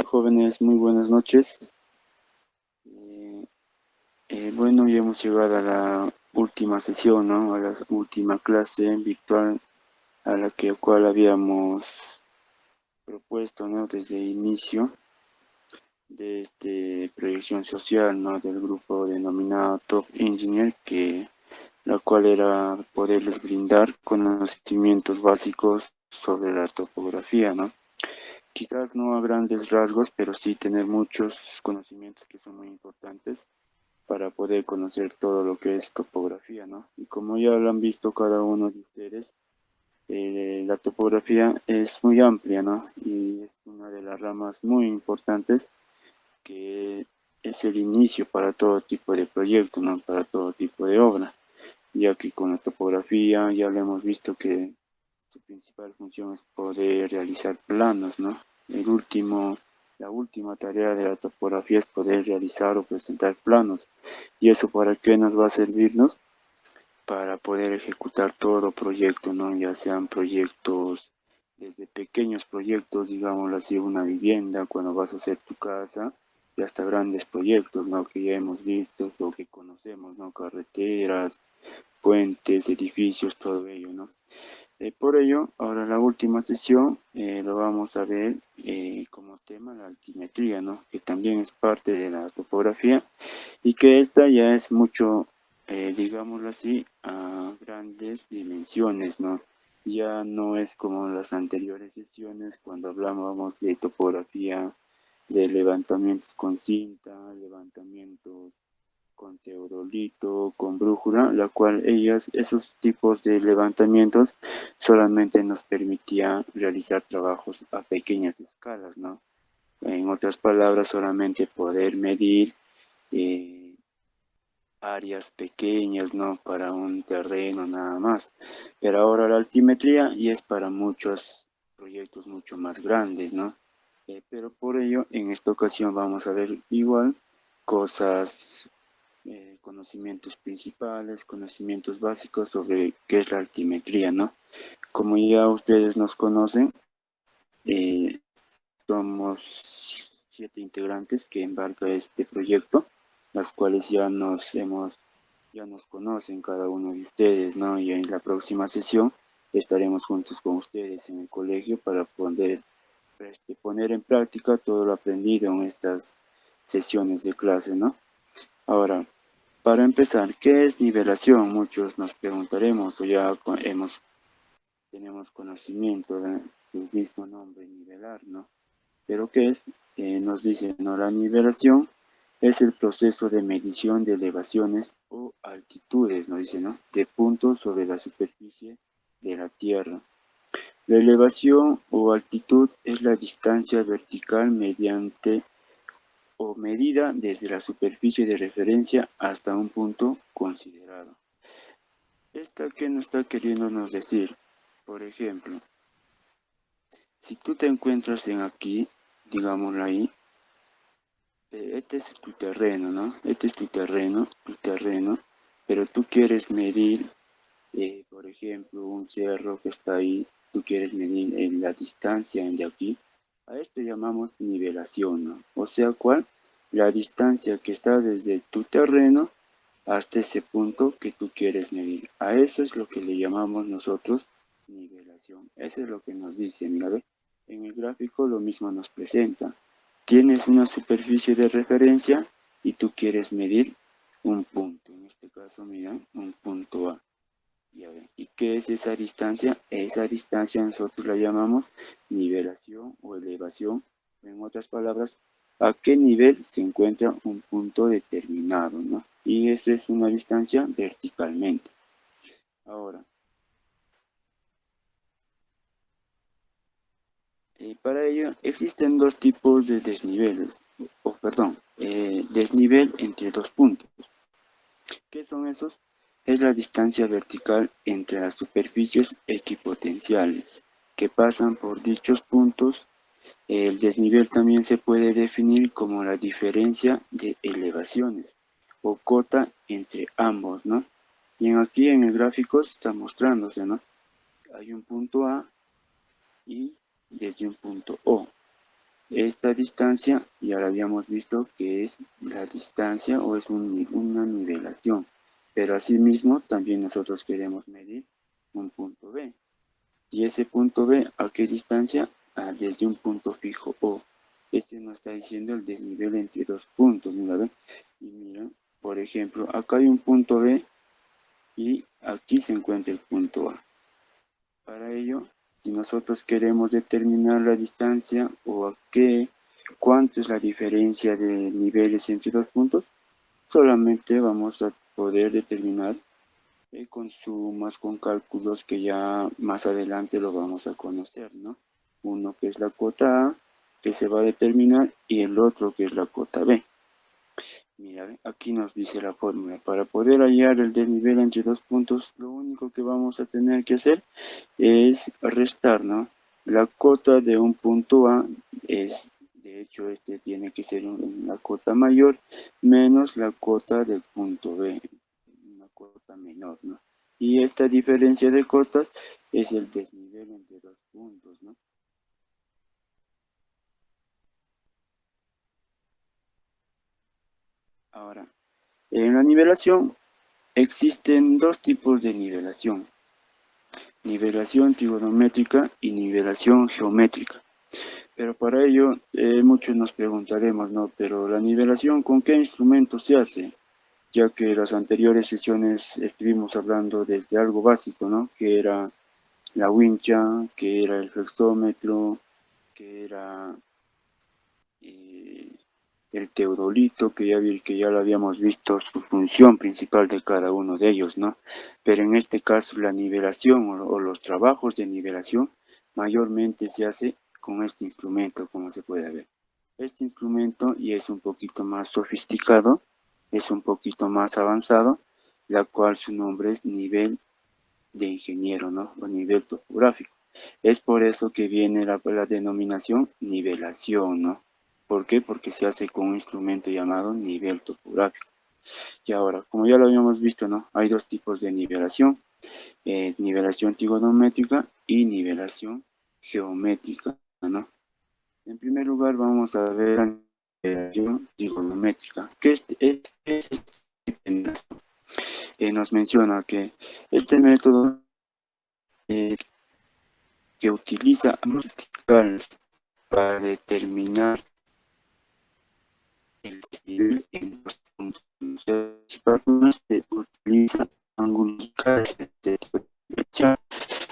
Jóvenes, muy buenas noches. Bueno, ya hemos llegado a la última sesión, ¿no? A la última clase virtual a la cual habíamos propuesto, ¿no? Desde el inicio de proyección social, ¿no? Del grupo denominado Top Engineer, la cual era poderles brindar conocimientos básicos sobre la topografía, ¿no? Quizás no a grandes rasgos, pero sí tener muchos conocimientos que son muy importantes para poder conocer todo lo que es topografía, ¿no? Y como ya lo han visto cada uno de ustedes, la topografía es muy amplia, ¿no? Y es una de las ramas muy importantes que es el inicio para todo tipo de proyecto, ¿no? Para todo tipo de obra, ya que con la topografía ya lo hemos visto que su principal función es poder realizar planos, ¿no? La última tarea de la topografía es poder realizar o presentar planos. ¿Y eso para qué nos va a servirnos? Para poder ejecutar todo proyecto, ¿no? Ya sean proyectos, desde pequeños proyectos, digámoslo así, una vivienda, cuando vas a hacer tu casa, y hasta grandes proyectos, ¿no? Que ya hemos visto, lo que conocemos, ¿no? Carreteras, puentes, edificios, todo ello, ¿no? Por ello, ahora la última sesión lo vamos a ver como tema la altimetría, ¿no? Que también es parte de la topografía y que esta ya es mucho, digámoslo así, a grandes dimensiones, ¿no? Ya no es como las anteriores sesiones cuando hablábamos de topografía, de levantamientos con cinta, levantamientos con teodolito, con brújula, la cual esos tipos de levantamientos solamente nos permitía realizar trabajos a pequeñas escalas, ¿no? En otras palabras, solamente poder medir eh, áreas pequeñas, ¿no? Para un terreno nada más. Pero ahora la altimetría ya es para muchos proyectos mucho más grandes, ¿no? Pero por ello, en esta ocasión vamos a ver igual cosas, conocimientos principales, conocimientos básicos sobre qué es la altimetría, ¿no? Como ya ustedes nos conocen, eh, somos 7 integrantes que embarca este proyecto, las cuales ya nos conocen cada uno de ustedes, ¿no? Y en la próxima sesión estaremos juntos con ustedes en el colegio para poder poner en práctica todo lo aprendido en estas sesiones de clase, ¿no? Ahora, para empezar, ¿qué es nivelación? Muchos nos preguntaremos o ya tenemos conocimiento de su mismo nombre, nivelar, ¿no? Pero ¿qué es? Nos dice, ¿no? La nivelación es el proceso de medición de elevaciones o altitudes, nos dice, ¿no? De puntos sobre la superficie de la Tierra. La elevación o altitud es la distancia vertical mediante o medida desde la superficie de referencia hasta un punto considerado. ¿Esta qué nos está queriéndonos decir? Por ejemplo, si tú te encuentras en aquí, digámoslo ahí, este es tu terreno, ¿no? Este es tu terreno, pero tú quieres medir, por ejemplo, un cerro que está ahí, tú quieres medir la distancia de aquí, a esto llamamos nivelación, ¿no? O sea, ¿cuál? La distancia que está desde tu terreno hasta ese punto que tú quieres medir. A eso es lo que le llamamos nosotros nivelación. Eso es lo que nos dice, mira, ve, en el gráfico lo mismo nos presenta. Tienes una superficie de referencia y tú quieres medir un punto. En este caso, mira, un punto A. Ya ven. ¿Y qué es esa distancia? Esa distancia nosotros la llamamos nivelación o elevación. En otras palabras, a qué nivel se encuentra un punto determinado, ¿no? Y eso es una distancia verticalmente. Ahora, para ello existen dos tipos de desniveles, desnivel entre dos puntos. ¿Qué son esos? Es la distancia vertical entre las superficies equipotenciales que pasan por dichos puntos. El desnivel también se puede definir como la diferencia de elevaciones o cota entre ambos, ¿no? Y aquí en el gráfico está mostrándose, ¿no? Hay un punto A y desde un punto O. Esta distancia ya la habíamos visto que es la distancia o es una nivelación, pero asimismo también nosotros queremos medir un punto B. Y ese punto B, ¿a qué distancia? Desde un punto fijo O. Este nos está diciendo el desnivel entre dos puntos, mira, ¿ve? Y mira, por ejemplo, acá hay un punto B y aquí se encuentra el punto A. Para ello, si nosotros queremos determinar la distancia o cuánto es la diferencia de niveles entre dos puntos, solamente vamos a poder determinar con sumas, con cálculos que ya más adelante lo vamos a conocer, ¿no? Uno que es la cota A, que se va a determinar, y el otro que es la cota B. Mira, aquí nos dice la fórmula. Para poder hallar el desnivel entre dos puntos, lo único que vamos a tener que hacer es restar, ¿no? La cota de un punto A es, de hecho, este tiene que ser una cota mayor menos la cota del punto B, una cota menor, ¿no? Y esta diferencia de cotas es el desnivel entre dos puntos, ¿no? Ahora, en la nivelación existen dos tipos de nivelación. Nivelación trigonométrica y nivelación geométrica. Pero para ello, muchos nos preguntaremos, ¿no? Pero la nivelación, ¿con qué instrumento se hace? Ya que en las anteriores sesiones estuvimos hablando desde algo básico, ¿no? Que era la wincha, que era el flexómetro, que era eh, el teodolito, que ya lo habíamos visto, su función principal de cada uno de ellos, ¿no? Pero en este caso la nivelación o los trabajos de nivelación mayormente se hace con este instrumento, como se puede ver. Este instrumento y es un poquito más sofisticado, es un poquito más avanzado, la cual su nombre es nivel de ingeniero, ¿no? O nivel topográfico. Es por eso que viene la denominación nivelación, ¿no? ¿Por qué? Porque se hace con un instrumento llamado nivel topográfico. Y ahora, como ya lo habíamos visto, ¿no? Hay dos tipos de nivelación, nivelación trigonométrica y nivelación geométrica, ¿no? En primer lugar, vamos a ver la nivelación trigonométrica. ¿Qué es este método? Nos menciona que este método eh, que utiliza verticales para determinar el desnivel en los puntos. Principalmente se utiliza angulares de flecha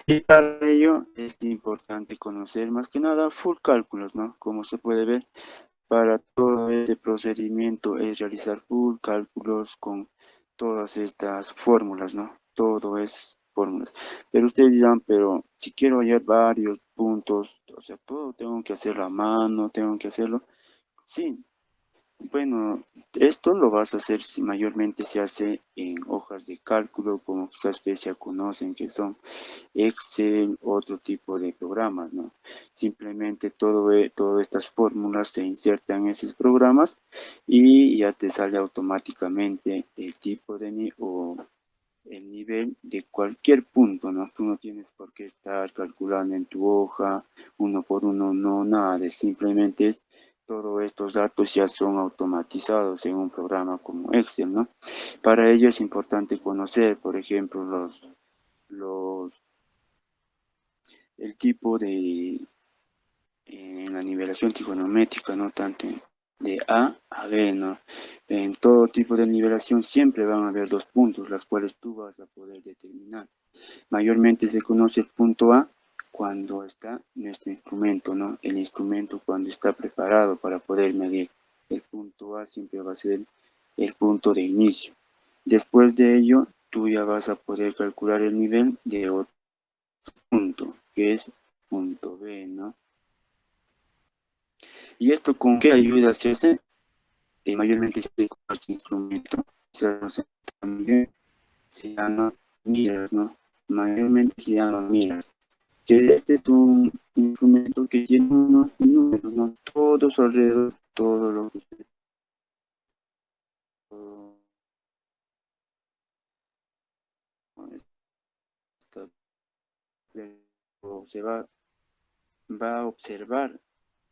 y para ello es importante conocer más que nada full cálculos, ¿no? Como se puede ver, para todo este procedimiento es realizar full cálculos con todas estas fórmulas, ¿no? Todo es fórmulas. Pero ustedes dirán, pero si quiero hallar varios puntos, o sea, todo tengo que hacerlo a mano, tengo que hacerlo. Sí, bueno, esto lo vas a hacer si mayormente se hace en hojas de cálculo, como quizás ustedes ya conocen, que son Excel, otro tipo de programas, ¿no? Simplemente todas estas fórmulas se insertan en esos programas y ya te sale automáticamente el tipo o el nivel de cualquier punto, ¿no? Tú no tienes por qué estar calculando en tu hoja uno por uno, no, nada, simplemente todos estos datos ya son automatizados en un programa como Excel, ¿no? Para ello es importante conocer, por ejemplo, los, el tipo en la nivelación trigonométrica, ¿no? Tanto de A a B, ¿no? En todo tipo de nivelación siempre van a haber dos puntos, las cuales tú vas a poder determinar. Mayormente se conoce el punto A cuando está nuestro instrumento, ¿no? El instrumento cuando está preparado para poder medir. El punto A siempre va a ser el punto de inicio. Después de ello, tú ya vas a poder calcular el nivel de otro punto, que es punto B, ¿no? ¿Y esto con qué ayuda se hace? Mayormente se hace con este instrumento. Se hace también, se llama miras, ¿no? Mayormente se llama miras. Que este es un instrumento que tiene unos números, ¿no? Todos alrededor, todo lo que se va a observar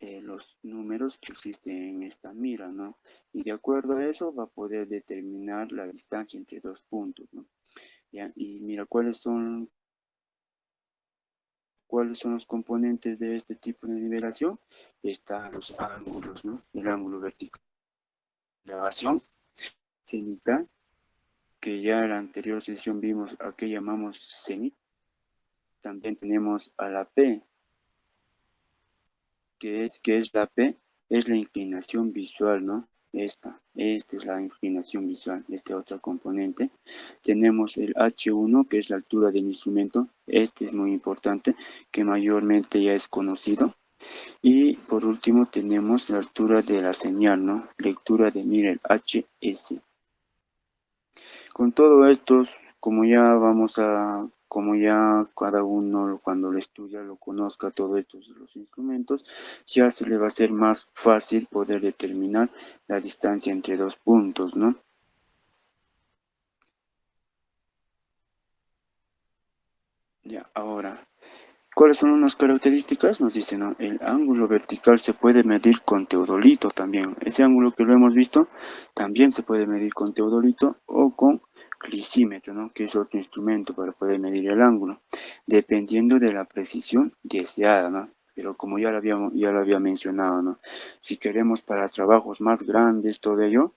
los números que existen en esta mira, ¿no? Y de acuerdo a eso va a poder determinar la distancia entre dos puntos, ¿no? ¿Ya? Y mira, ¿cuáles son los componentes de este tipo de nivelación? Están los ángulos, ¿no? El ángulo vertical de elevación cenital, que ya en la anterior sesión vimos a qué llamamos cenit. También tenemos a la P, que es la P, es la inclinación visual, ¿no? Esta es la inclinación visual, este otro componente. Tenemos el H1, que es la altura del instrumento. Este es muy importante, que mayormente ya es conocido. Y por último tenemos la altura de la señal, ¿no? Lectura de mira, el HS. Con todo esto, como ya cada uno cuando lo estudia, lo conozca todos estos los instrumentos, ya se le va a ser más fácil poder determinar la distancia entre dos puntos, ¿no? Ya, ahora, ¿cuáles son unas características? Nos dice, ¿no? El ángulo vertical se puede medir con teodolito también. Ese ángulo que lo hemos visto también se puede medir con teodolito o con clisímetro, ¿no? Que es otro instrumento para poder medir el ángulo, dependiendo de la precisión deseada, ¿no? Pero como ya lo había mencionado, ¿no? Si queremos para trabajos más grandes, todo ello,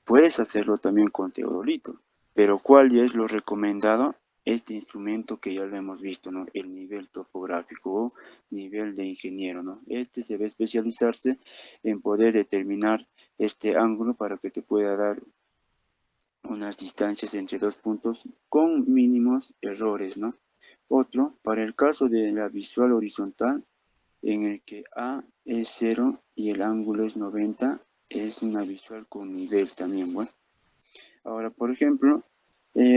puedes hacerlo también con teodolito, pero ¿cuál ya es lo recomendado? Este instrumento que ya lo hemos visto, ¿no? El nivel topográfico o nivel de ingeniero, ¿no? Este se va a especializarse en poder determinar este ángulo para que te pueda dar unas distancias entre dos puntos con mínimos errores, ¿no? Otro, para el caso de la visual horizontal, en el que A es 0 y el ángulo es 90, es una visual con nivel también, bueno. Ahora, por ejemplo,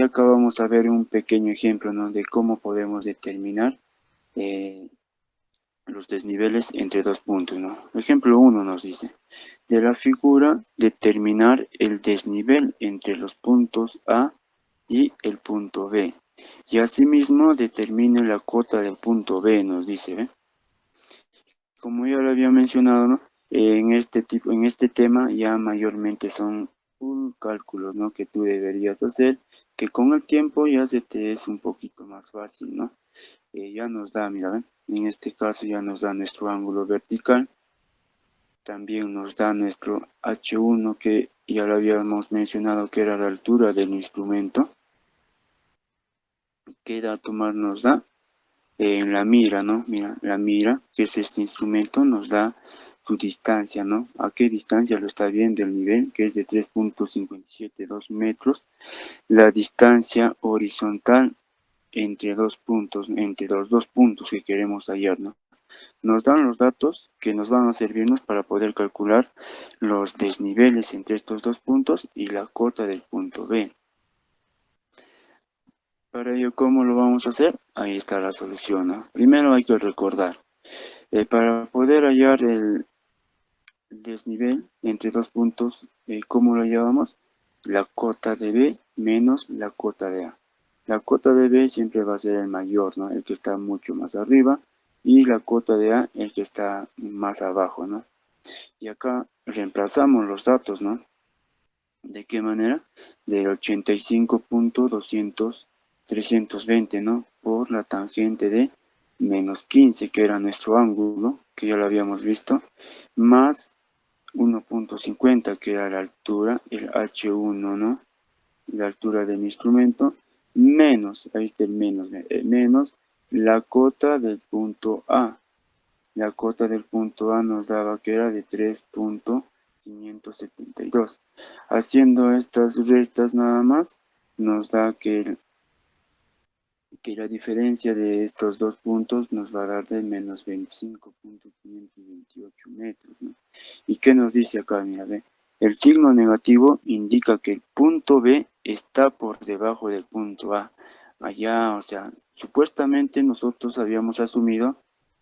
acá vamos a ver un pequeño ejemplo, ¿no? De cómo podemos determinar eh, los desniveles entre dos puntos, ¿no? Ejemplo 1 nos dice, de la figura, determinar el desnivel entre los puntos A y el punto B. Y asimismo, determine la cota del punto B, nos dice, ¿ve? Como ya lo había mencionado, ¿no? En este tema ya mayormente son cálculos, ¿no? Que tú deberías hacer, que con el tiempo ya se te es un poquito más fácil, ¿no? Ya nos da, mira, ¿ven? En este caso ya nos da nuestro ángulo vertical, también nos da nuestro H1 que ya lo habíamos mencionado que era la altura del instrumento. ¿Qué dato más nos da? En la mira, ¿no? Mira, la mira, que es este instrumento, nos da su distancia, ¿no? ¿A qué distancia lo está viendo el nivel? Que es de 3,572 metros. La distancia horizontal entre dos puntos, entre los dos puntos que queremos hallar, ¿no? Nos dan los datos que nos van a servirnos para poder calcular los desniveles entre estos dos puntos y la cota del punto B. Para ello, ¿cómo lo vamos a hacer? Ahí está la solución, ¿no? Primero hay que recordar, para poder hallar el desnivel entre dos puntos, ¿cómo lo llamamos? La cota de B menos la cota de A. La cota de B siempre va a ser el mayor, ¿no? El que está mucho más arriba, y la cota de A el que está más abajo, ¿no? Y acá reemplazamos los datos, ¿no? ¿De qué manera? Del 85,320, ¿no? Por la tangente de menos 15, que era nuestro ángulo, que ya lo habíamos visto, más 1,50, que era la altura, el H1, ¿no? La altura del instrumento, menos, ahí está el menos, menos la cota del punto A. La cota del punto A nos daba que era de 3,572. Haciendo estas restas nada más, nos da que la diferencia de estos dos puntos nos va a dar de menos 25,528 metros, ¿no? ¿Y qué nos dice acá? Mira, ve. El signo negativo indica que el punto B está por debajo del punto A. Allá, o sea, supuestamente nosotros habíamos asumido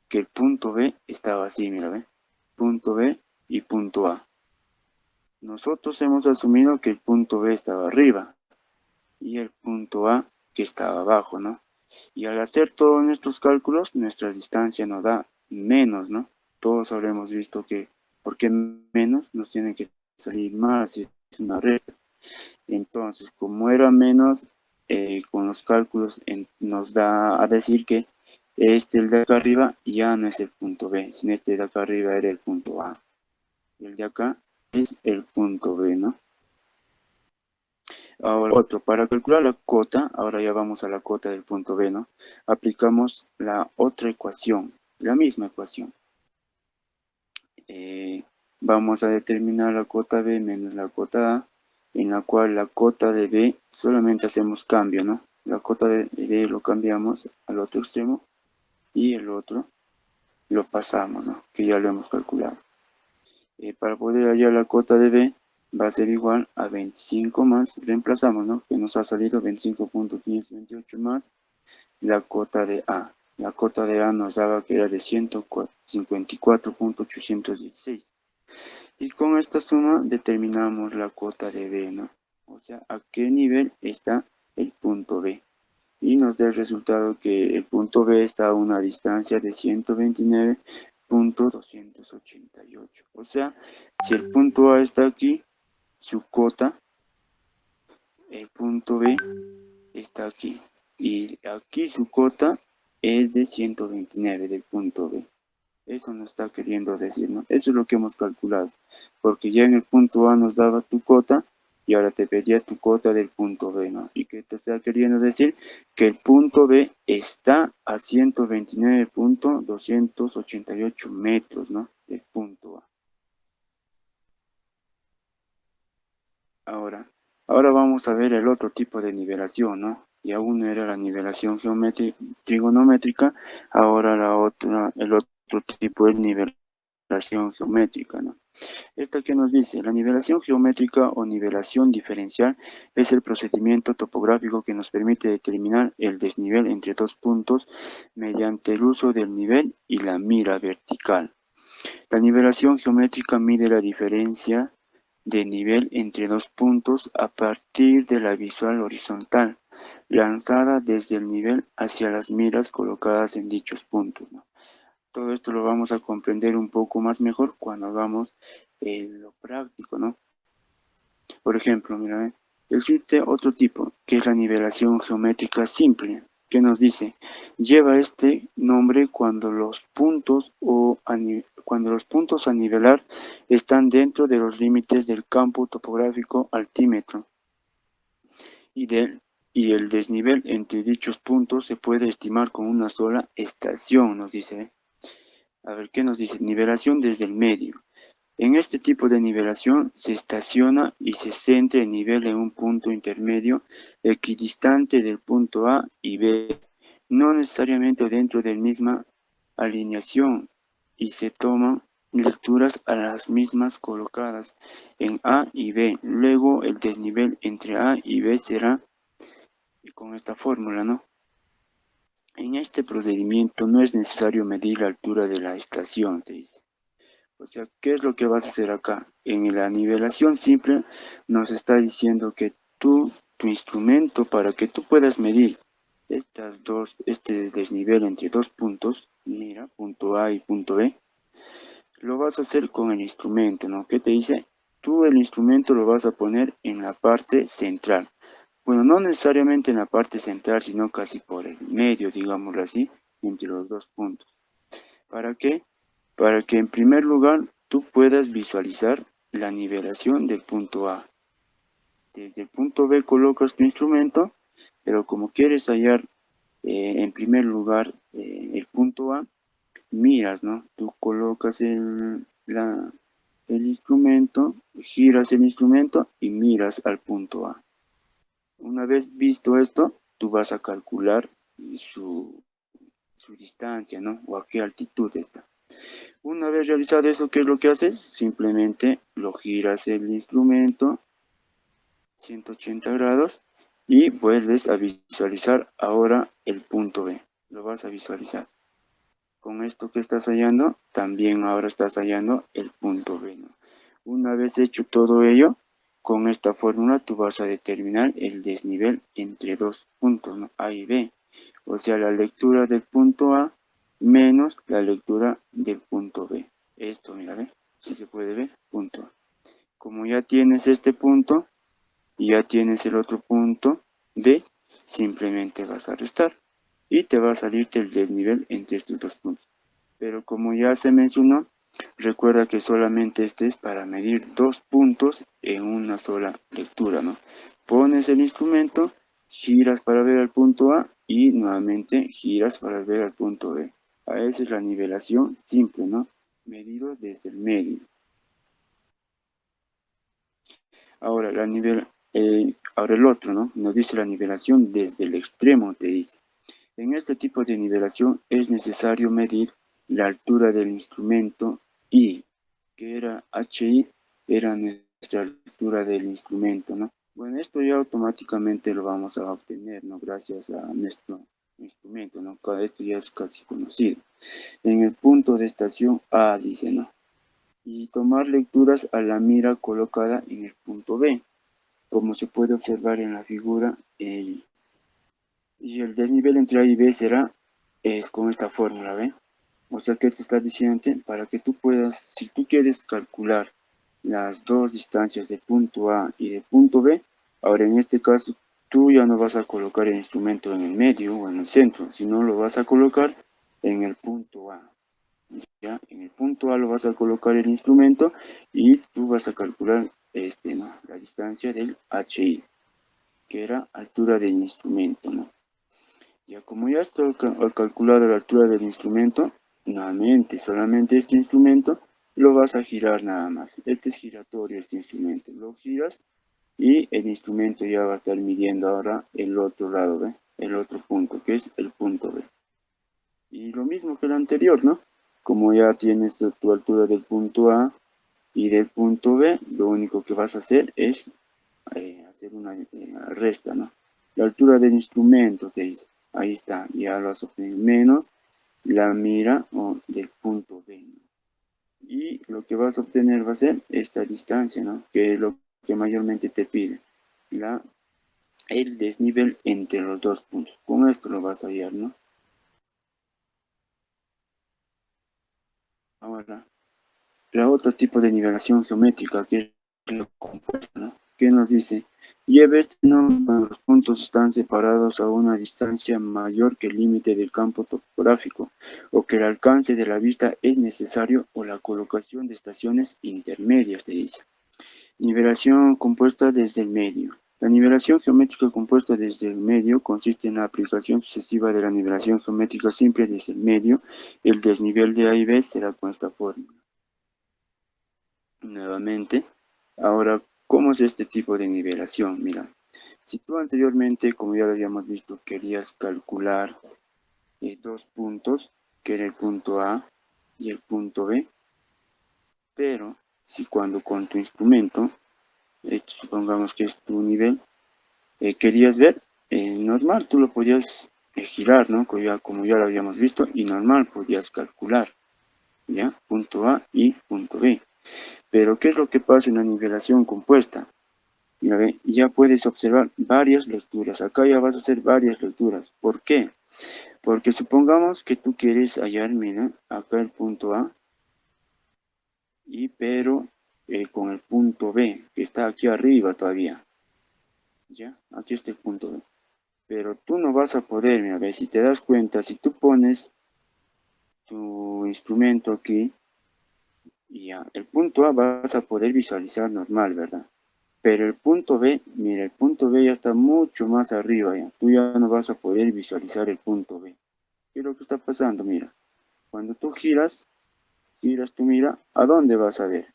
que el punto B estaba así, mira, ve. Punto B y punto A. Nosotros hemos asumido que el punto B estaba arriba y el punto A que estaba abajo, ¿no? Y al hacer todos nuestros cálculos, nuestra distancia nos da menos, ¿no? todos habremos visto que ¿por qué menos? Nos tiene que salir más, si es una recta. Entonces, como era menos, con los cálculos nos da a decir que el de acá arriba ya no es el punto B, sino este de acá arriba era el punto A. El de acá es el punto B, ¿no? Ahora otro, para calcular la cota, ahora ya vamos a la cota del punto B, ¿no? Aplicamos la otra ecuación, la misma ecuación. Vamos a determinar la cota B menos la cota A, en la cual la cota de B solamente hacemos cambio, ¿no? La cota de B lo cambiamos al otro extremo y el otro lo pasamos, ¿no? Que ya lo hemos calculado. Para poder hallar la cota de B va a ser igual a 25 más, reemplazamos, ¿no? Que nos ha salido 25.528 más la cota de A. La cota de A nos daba que era de 154.816. Y con esta suma determinamos la cota de B, ¿no? O sea, a qué nivel está el punto B. Y nos da el resultado que el punto B está a una distancia de 129.288. O sea, si el punto A está aquí, su cota, el punto B está aquí. Y aquí su cota es de 129 del punto B. Eso nos está queriendo decir, ¿no? Eso es lo que hemos calculado. Porque ya en el punto A nos daba tu cota y ahora te pedía tu cota del punto B, ¿no? ¿Y qué te está queriendo decir? Que el punto B está a 129.288 metros, ¿no? Del punto A. Ahora vamos a ver el otro tipo de nivelación, ¿no? Y aún era la nivelación trigonométrica, ahora el otro tipo de nivelación geométrica, ¿no? Esta que nos dice, la nivelación geométrica o nivelación diferencial es el procedimiento topográfico que nos permite determinar el desnivel entre dos puntos mediante el uso del nivel y la mira vertical. La nivelación geométrica mide la diferencia de nivel entre dos puntos a partir de la visual horizontal, lanzada desde el nivel hacia las miras colocadas en dichos puntos, ¿no? Todo esto lo vamos a comprender un poco más mejor cuando hagamos lo práctico, ¿no? Por ejemplo, mira, existe otro tipo, que es la nivelación geométrica simple, que nos dice, lleva este nombre cuando los puntos a nivelar están dentro de los límites del campo topográfico altímetro y y el desnivel entre dichos puntos se puede estimar con una sola estación, nos dice. A ver, ¿qué nos dice? Nivelación desde el medio. En este tipo de nivelación se estaciona y se centra el nivel en un punto intermedio equidistante del punto A y B, no necesariamente dentro de la misma alineación, y se toman lecturas a las mismas colocadas en A y B. Luego el desnivel entre A y B será con esta fórmula, ¿no? En este procedimiento no es necesario medir la altura de la estación, te dice. O sea, ¿qué es lo que vas a hacer acá? En la nivelación simple nos está diciendo que tu instrumento, para que tú puedas medir este desnivel entre dos puntos, mira, punto A y punto B, lo vas a hacer con el instrumento, ¿no? ¿Qué te dice? Tú el instrumento lo vas a poner en la parte central. Bueno, no necesariamente en la parte central, sino casi por el medio, digámoslo así, entre los dos puntos. ¿Para qué? Para que en primer lugar tú puedas visualizar la nivelación del punto A. Desde el punto B colocas tu instrumento, pero como quieres hallar en primer lugar el punto A, miras, ¿no? Tú colocas el instrumento, giras el instrumento y miras al punto A. Una vez visto esto, tú vas a calcular su distancia, ¿no? O a qué altitud está. Una vez realizado eso, ¿qué es lo que haces? Simplemente lo giras el instrumento 180 grados y vuelves a visualizar ahora el punto B. Lo vas a visualizar. Con esto que estás hallando, también ahora estás hallando el punto B, ¿no? Una vez hecho todo ello, con esta fórmula tú vas a determinar el desnivel entre dos puntos, ¿no? A y B. O sea, la lectura del punto A menos la lectura del punto B. Esto, mira, ¿ve? Si se puede ver, punto A. Como ya tienes este punto y ya tienes el otro punto B, simplemente vas a restar y te va a salir el desnivel entre estos dos puntos. Pero como ya se mencionó, recuerda que solamente este es para medir dos puntos en una sola lectura, ¿no? Pones el instrumento, giras para ver al punto A y nuevamente giras para ver al punto B. A esa es la nivelación simple, ¿no? Medido desde el medio. Ahora, ahora el otro, ¿no? Nos dice la nivelación desde el extremo, te dice. En este tipo de nivelación es necesario medir la altura del instrumento I, que era HI, era nuestra altura del instrumento, ¿no? Bueno, esto ya automáticamente lo vamos a obtener, ¿no? Gracias a nuestro instrumento, ¿no? Esto ya es casi conocido. En el punto de estación A, dice, ¿no? Y tomar lecturas a la mira colocada en el punto B, como se puede observar en la figura. Y el desnivel entre A y B es con esta fórmula, ¿ve? O sea que te está diciendo para que tú puedas, si tú quieres calcular las dos distancias de punto A y de punto B, ahora en este caso tú ya no vas a colocar el instrumento en el medio o en el centro, sino lo vas a colocar en el punto A. ¿Ya? En el punto A lo vas a colocar el instrumento y tú vas a calcular ¿no? La distancia del HI, que era altura del instrumento, ¿no? Ya como ya está calculado la altura del instrumento, nuevamente, solamente este instrumento lo vas a girar nada más. Este es giratorio, este instrumento. Lo giras y el instrumento ya va a estar midiendo ahora el otro lado, ¿ve? El otro punto, que es el punto B. Y lo mismo que el anterior, ¿no? Como ya tienes tu altura del punto A y del punto B, lo único que vas a hacer es hacer una resta, ¿no? La altura del instrumento, te dice. Ahí está, ya lo has obtenido, menos la mira del punto B, ¿no? Y lo que vas a obtener va a ser esta distancia, ¿no? Que es lo que mayormente te pide, el desnivel entre los dos puntos. Con esto lo vas a hallar, ¿no? Ahora, la otro tipo de nivelación geométrica, que es la compuesta, ¿no? Que nos dice, lleve este nombre cuando los puntos están separados a una distancia mayor que el límite del campo topográfico, o que el alcance de la vista es necesario, o la colocación de estaciones intermedias, te dice. Nivelación compuesta desde el medio. La nivelación geométrica compuesta desde el medio consiste en la aplicación sucesiva de la nivelación geométrica simple desde el medio. El desnivel de A y B será con esta fórmula. Nuevamente, ahora, ¿cómo es este tipo de nivelación? Mira, si tú anteriormente, como ya lo habíamos visto, querías calcular dos puntos, que era el punto A y el punto B, pero si cuando con tu instrumento, supongamos que es tu nivel, querías ver, normal, tú lo podías girar, ¿no? Como ya lo habíamos visto, y normal podías calcular, ¿ya? Punto A y punto B. Pero, ¿qué es lo que pasa en la nivelación compuesta? Mira, ve, ya puedes observar varias lecturas. Acá ya vas a hacer varias lecturas. ¿Por qué? Porque supongamos que tú quieres hallar, mira, acá el punto A, pero con el punto B, que está aquí arriba todavía. ¿Ya? Aquí está el punto B. Pero tú no vas a poder, mira, ve, si te das cuenta, si tú pones tu instrumento aquí, ya, el punto A vas a poder visualizar normal, ¿verdad? Pero el punto B, mira, el punto B ya está mucho más arriba ya. Tú ya no vas a poder visualizar el punto B. ¿Qué es lo que está pasando? Mira, cuando tú giras tu mira, ¿a dónde vas a ver?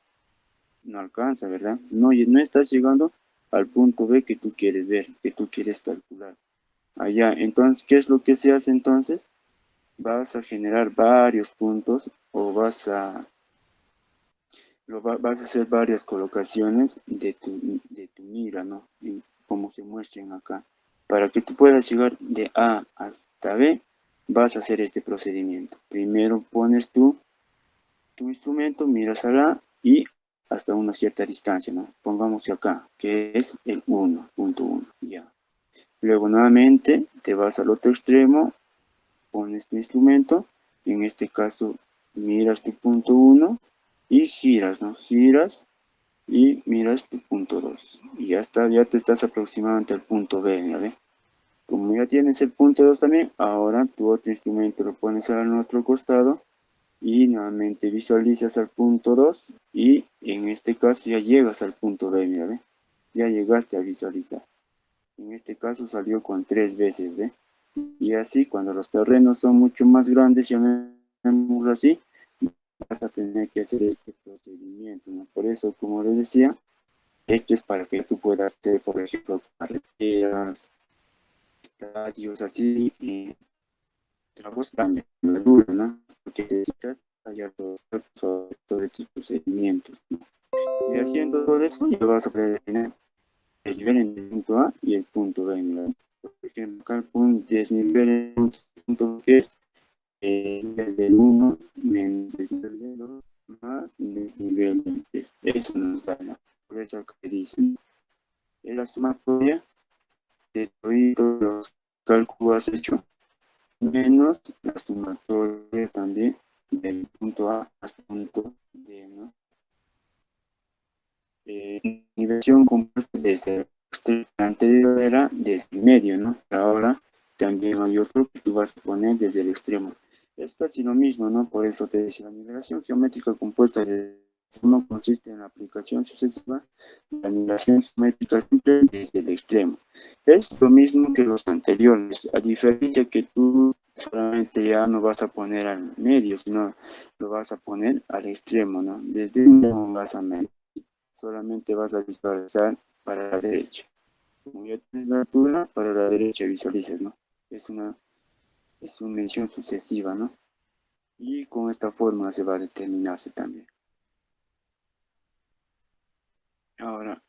No alcanza, ¿verdad? No, no estás llegando al punto B que tú quieres ver, que tú quieres calcular. Allá, entonces, ¿qué es lo que se hace entonces? Vas a generar varios puntos o vas a hacer varias colocaciones de tu mira, ¿no? Como se muestran acá. Para que tú puedas llegar de A hasta B, vas a hacer este procedimiento. Primero pones tu instrumento, miras a la y hasta una cierta distancia, ¿no? Pongamos acá, que es el 1.1, ya. Luego nuevamente te vas al otro extremo, pones tu instrumento en este caso, miras tu punto 1 y giras, ¿no? Giras y miras tu punto 2. Y ya está, ya te estás aproximando al punto B, ¿vale? Como ya tienes el punto 2 también, ahora tu otro instrumento lo pones al otro costado y nuevamente visualizas al punto 2 y en este caso ya llegas al punto B, ¿vale? Ya llegaste a visualizar. En este caso salió con 3 veces, ¿ve? Y así, cuando los terrenos son mucho más grandes, llamémoslo así, vas a tener que hacer este procedimiento, ¿no? Por eso, como les decía, esto es para que tú puedas hacer, por ejemplo, carreteras, estadios, así, y trabajos también, duro, ¿no? Porque necesitas hallar todos estos procedimientos, ¿no? Y haciendo todo eso, ya vas a poder tener el nivel en el punto A y el punto B, ¿no? Por ejemplo, acá el punto desnivel en el punto que es nivel del 1 menos desnivel del 2 más desnivel del 3. Eso nos da la por eso que dicen. Es la sumatoria de todos los cálculos hechos menos la sumatoria también del punto A hasta el punto D, ¿no? Nivelación compuesta desde el extremo anterior era desde el medio, ¿no? Ahora también hay otro que tú vas a poner desde el extremo. Es casi lo mismo, ¿no? Por eso te decía, la nivelación geométrica compuesta de uno consiste en la aplicación sucesiva de la nivelación geométrica simple desde el extremo. Es lo mismo que los anteriores, a diferencia que tú solamente ya no vas a poner al medio, sino lo vas a poner al extremo, ¿no? Desde un vas a medio. Solamente vas a visualizar para la derecha. Como ya tienes la altura, para la derecha visualizas, ¿no? Es una mención sucesiva, ¿no? Y con esta forma se va a determinarse también. Ahora,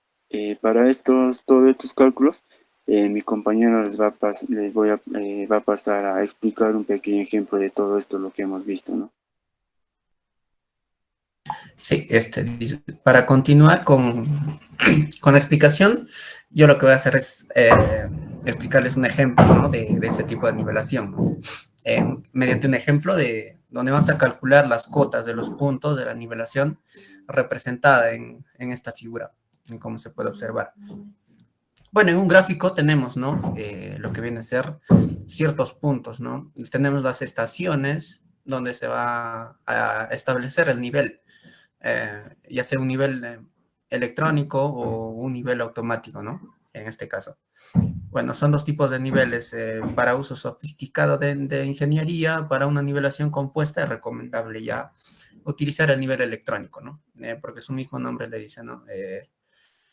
para todos estos cálculos, mi compañero va a pasar a explicar un pequeño ejemplo de todo esto, lo que hemos visto, ¿no? Sí, para continuar con la explicación, yo lo que voy a hacer es explicarles un ejemplo, ¿no? de ese tipo de nivelación, ¿no? Mediante un ejemplo de donde vas a calcular las cotas de los puntos de la nivelación representada en esta figura, como se puede observar. Bueno, en un gráfico tenemos, ¿no? Lo que viene a ser ciertos puntos, ¿no? Tenemos las estaciones donde se va a establecer el nivel, ya sea un nivel electrónico o un nivel automático, ¿no? En este caso. Bueno, son dos tipos de niveles. Para uso sofisticado de ingeniería, para una nivelación compuesta es recomendable ya utilizar el nivel electrónico, ¿no? Porque su mismo nombre le dice, ¿no?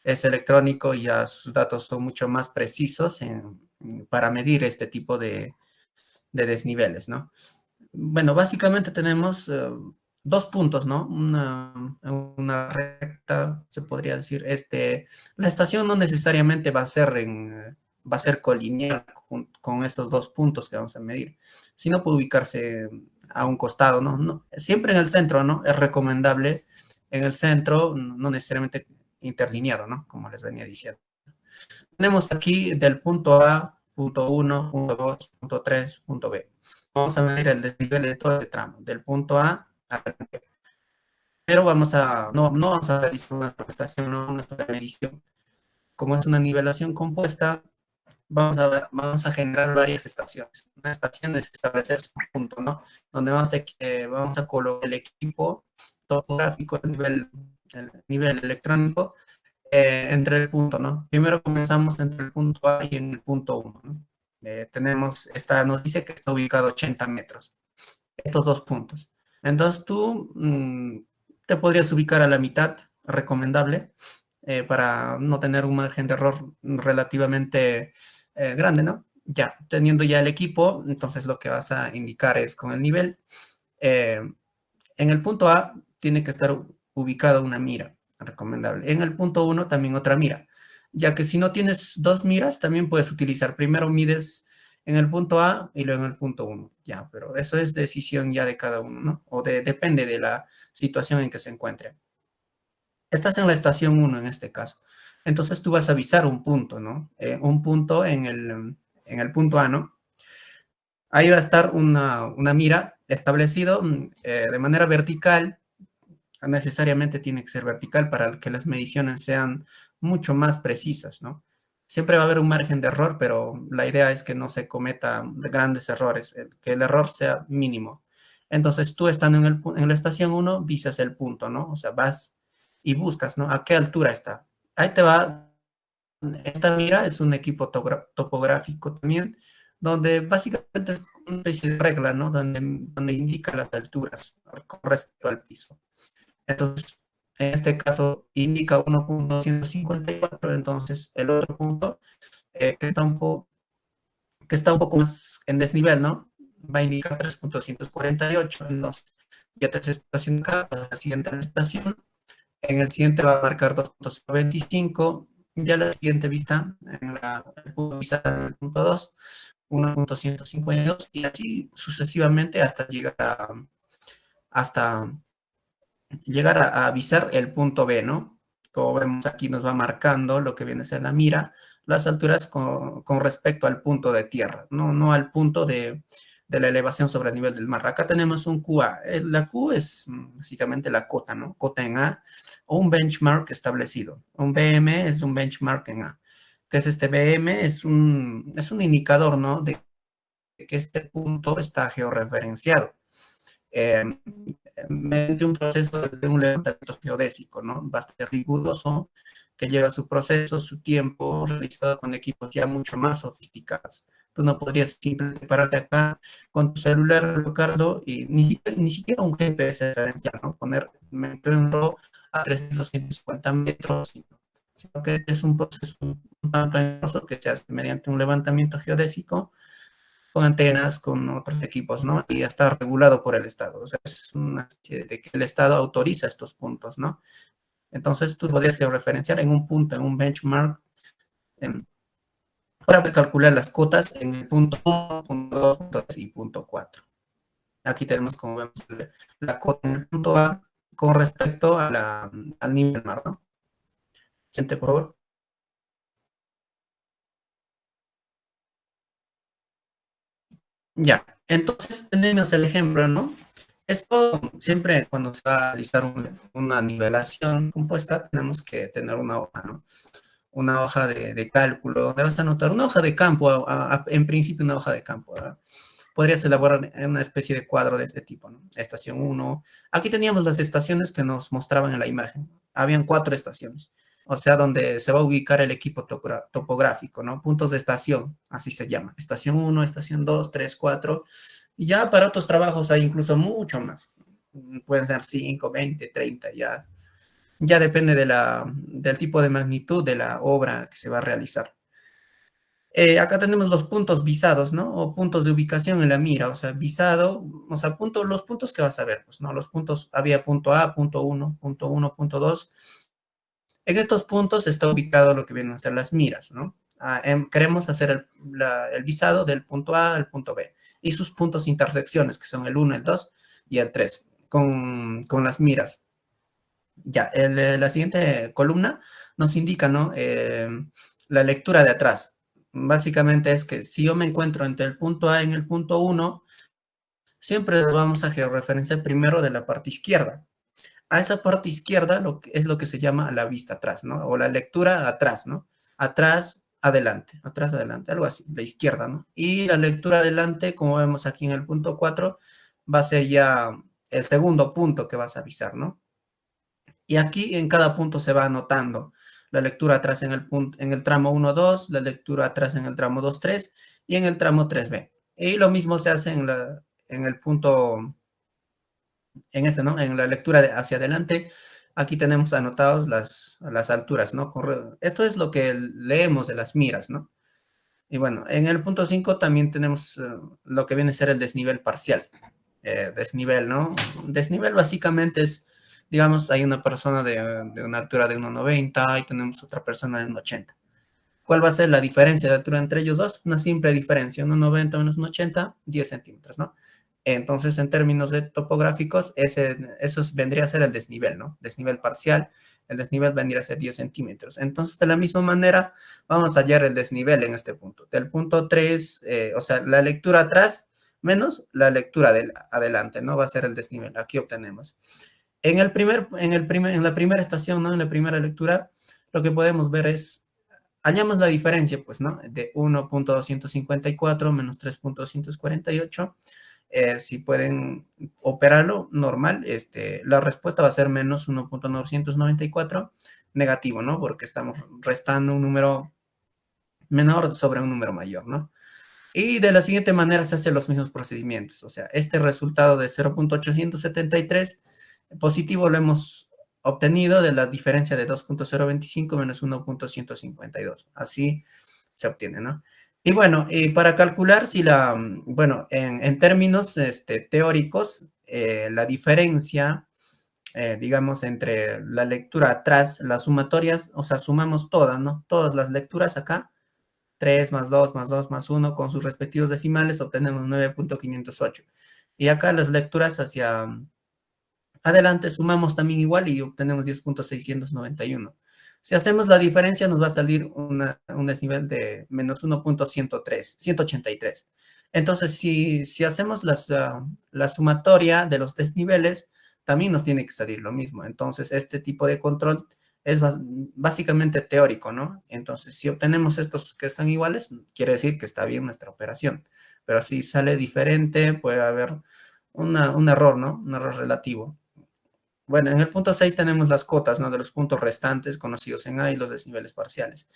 Es electrónico y ya sus datos son mucho más precisos para medir este tipo de desniveles, ¿no? Bueno, básicamente tenemos dos puntos, ¿no? Una recta, se podría decir. La estación no necesariamente va a ser colineal con estos dos puntos que vamos a medir, sino puede ubicarse a un costado, ¿no? Siempre en el centro, ¿no? Es recomendable en el centro, no necesariamente interlineado, ¿no? Como les venía diciendo. Tenemos aquí del punto A, punto 1, punto 2, punto 3, punto B. Vamos a medir el desnivel de todo el tramo, del punto A al B. Pero no vamos a realizar una estación, no una sola medición. Como es una nivelación compuesta, vamos a generar varias estaciones. Una estación es establecer su punto, ¿no? Donde vamos a colocar el equipo topográfico, el nivel electrónico, entre el punto, ¿no? Primero comenzamos entre el punto A y en el punto 1, ¿no? Nos dice que está ubicado a 80 metros, estos dos puntos. Entonces tú te podrías ubicar a la mitad, recomendable, para no tener un margen de error relativamente grande, ¿no? Ya, teniendo ya el equipo, entonces lo que vas a indicar es con el nivel. Eh, en el punto A tiene que estar ubicada una mira, recomendable. En el punto 1 también otra mira, ya que si no tienes dos miras, también puedes utilizar, primero mides en el punto A y luego en el punto 1, ya, pero eso es decisión ya de cada uno, ¿no? Depende de la situación en que se encuentre. Estás en la estación 1 en este caso. Entonces tú vas a avisar un punto, ¿no? Un punto en el punto A, ¿no? Ahí va a estar una mira establecido de manera vertical, necesariamente tiene que ser vertical para que las mediciones sean mucho más precisas, ¿no? Siempre va a haber un margen de error, pero la idea es que no se cometa grandes errores, que el error sea mínimo. Entonces, tú estando en la estación 1, visas el punto, ¿no? O sea, vas y buscas, ¿no? ¿A qué altura está? Ahí te va. Esta mira es un equipo topográfico también, donde básicamente es una especie de regla, ¿no? Donde indica las alturas con respecto al piso. Entonces, en este caso indica 1.254, entonces el otro punto que está un poco más en desnivel, ¿no? Va a indicar 3.248, entonces ya te está haciendo acá, para la siguiente estación, en el siguiente va a marcar 2.25, ya la siguiente vista, el punto vista en el punto 2, 1.152, y así sucesivamente hasta llegar a avisar el punto B, ¿no? Como vemos aquí nos va marcando lo que viene a ser la mira, las alturas con respecto al punto de tierra, no al punto de la elevación sobre el nivel del mar. Acá tenemos un QA. La Q es básicamente la cota, ¿no? Cota en A, o un benchmark establecido. Un BM es un benchmark en A. ¿Qué es este BM? Es un indicador, ¿no? De que este punto está georreferenciado. Eh, mediante un proceso de un levantamiento geodésico, ¿no? Bastante riguroso, que lleva su proceso, su tiempo, realizado con equipos ya mucho más sofisticados. Tú no podrías simplemente pararte acá con tu celular, colocarlo y ni siquiera un GPS referencial, ¿no? Meterlo a 350 metros, sino que es un proceso un tanto engorroso que se hace mediante un levantamiento geodésico con antenas, con otros equipos, ¿no? Y está regulado por el Estado. O sea, es una especie de que el Estado autoriza estos puntos, ¿no? Entonces tú podrías georreferenciar en un punto, en un benchmark, en, para calcular las cotas en el punto 1, punto 2, punto 3 y punto 4. Aquí tenemos, como vemos, la cota en el punto A con respecto al nivel del mar, ¿no? Siguiente, por favor. Ya, entonces tenemos el ejemplo, ¿no? Esto siempre cuando se va a realizar una nivelación compuesta, tenemos que tener una hoja, ¿no? Una hoja de cálculo, donde vas a anotar una hoja de campo, en principio una hoja de campo, ¿verdad? Podrías elaborar una especie de cuadro de este tipo, ¿no? Estación uno. Aquí teníamos las estaciones que nos mostraban en la imagen. Habían 4 estaciones, o sea, donde se va a ubicar el equipo topográfico, ¿no? Puntos de estación, así se llama. Estación uno, estación 2, 3, 4. Y ya para otros trabajos hay incluso mucho más. Pueden ser 5, 20, 30, ya depende del tipo de magnitud de la obra que se va a realizar. Acá tenemos los puntos visados, ¿no? O puntos de ubicación en la mira, o sea, visado, o sea, los puntos que vas a ver, pues, ¿no? Los puntos, había punto A, punto uno, punto 1, punto 2. En estos puntos está ubicado lo que vienen a ser las miras, ¿no? Queremos hacer el visado del punto A al punto B y sus puntos intersecciones, que son el 1, el 2 y el 3, con las miras. Ya, la siguiente columna nos indica, ¿no? La lectura de atrás. Básicamente es que si yo me encuentro entre el punto A y el punto 1, siempre vamos a georreferenciar primero de la parte izquierda. A esa parte izquierda es lo que se llama la vista atrás, ¿no? O la lectura atrás, ¿no? Atrás, adelante, algo así, la izquierda, ¿no? Y la lectura adelante, como vemos aquí en el punto 4, va a ser ya el segundo punto que vas a avisar, ¿no? Y aquí en cada punto se va anotando la lectura atrás en el tramo 1-2, la lectura atrás en el tramo 2-3 y en el tramo 3B. Y lo mismo se hace en el punto, ¿no? En la lectura hacia adelante. Aquí tenemos anotados las alturas, ¿no? Esto es lo que leemos de las miras, ¿no? Y bueno, en el punto 5 también tenemos lo que viene a ser el desnivel parcial. Desnivel, ¿no? Desnivel básicamente es, digamos, hay una persona de una altura de 1,90 y tenemos otra persona de 1,80. ¿Cuál va a ser la diferencia de altura entre ellos dos? Una simple diferencia, 1,90 menos 1,80, 10 centímetros, ¿no? Entonces, en términos de topográficos, eso vendría a ser el desnivel, ¿no? Desnivel parcial, el desnivel vendría a ser 10 centímetros. Entonces, de la misma manera, vamos a hallar el desnivel en este punto. Del punto 3, o sea, la lectura atrás menos la lectura del adelante, ¿no? Va a ser el desnivel. Aquí obtenemos. En la primera estación, ¿no? En la primera lectura, lo que podemos ver es, hallamos la diferencia, pues, ¿no? De 1.254 menos 3.248. Si pueden operarlo normal, la respuesta va a ser menos 1.994, negativo, ¿no? Porque estamos restando un número menor sobre un número mayor, ¿no? Y de la siguiente manera se hacen los mismos procedimientos. O sea, este resultado de 0.873 positivo lo hemos obtenido de la diferencia de 2.025 menos 1.152. Así se obtiene, ¿no? Y bueno, y para calcular si bueno, en términos teóricos, la diferencia, digamos, entre la lectura atrás, las sumatorias, o sea, sumamos todas, ¿no? Todas las lecturas acá 3 más 2 más 2 más 1 con sus respectivos decimales obtenemos 9.508. Y acá las lecturas hacia adelante sumamos también igual y obtenemos 10.691. Si hacemos la diferencia nos va a salir un desnivel de menos 1.103, 183. Entonces, si hacemos la sumatoria de los desniveles, también nos tiene que salir lo mismo. Entonces, este tipo de control es básicamente teórico, ¿no? Entonces, si obtenemos estos que están iguales, quiere decir que está bien nuestra operación. Pero si sale diferente, puede haber un error, ¿no? Un error relativo. Bueno, en el punto 6 tenemos las cotas, ¿no? De los puntos restantes conocidos en A y los desniveles parciales.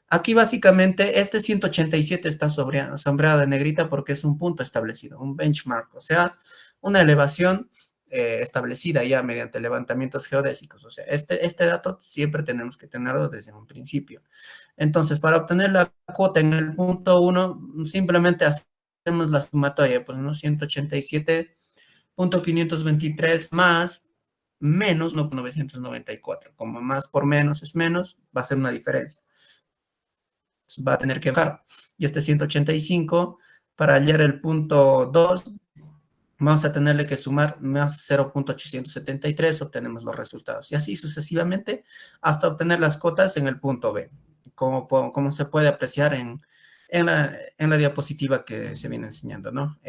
Aquí básicamente este 187 está sombreado de negrita porque es un punto establecido, un benchmark, o sea, una elevación establecida ya mediante levantamientos geodésicos. O sea, este dato siempre tenemos que tenerlo desde un principio. Entonces, para obtener la cuota en el punto 1, simplemente hacemos la sumatoria, pues, ¿no? 187.523 más menos 994. Como más por menos es menos, va a ser una diferencia. Entonces va a tener que bajar. Y este 185, para hallar el punto 2, vamos a tenerle que sumar más 0.873, obtenemos los resultados. Y así sucesivamente hasta obtener las cotas en el punto B, como se puede apreciar en la diapositiva que se viene enseñando, ¿no?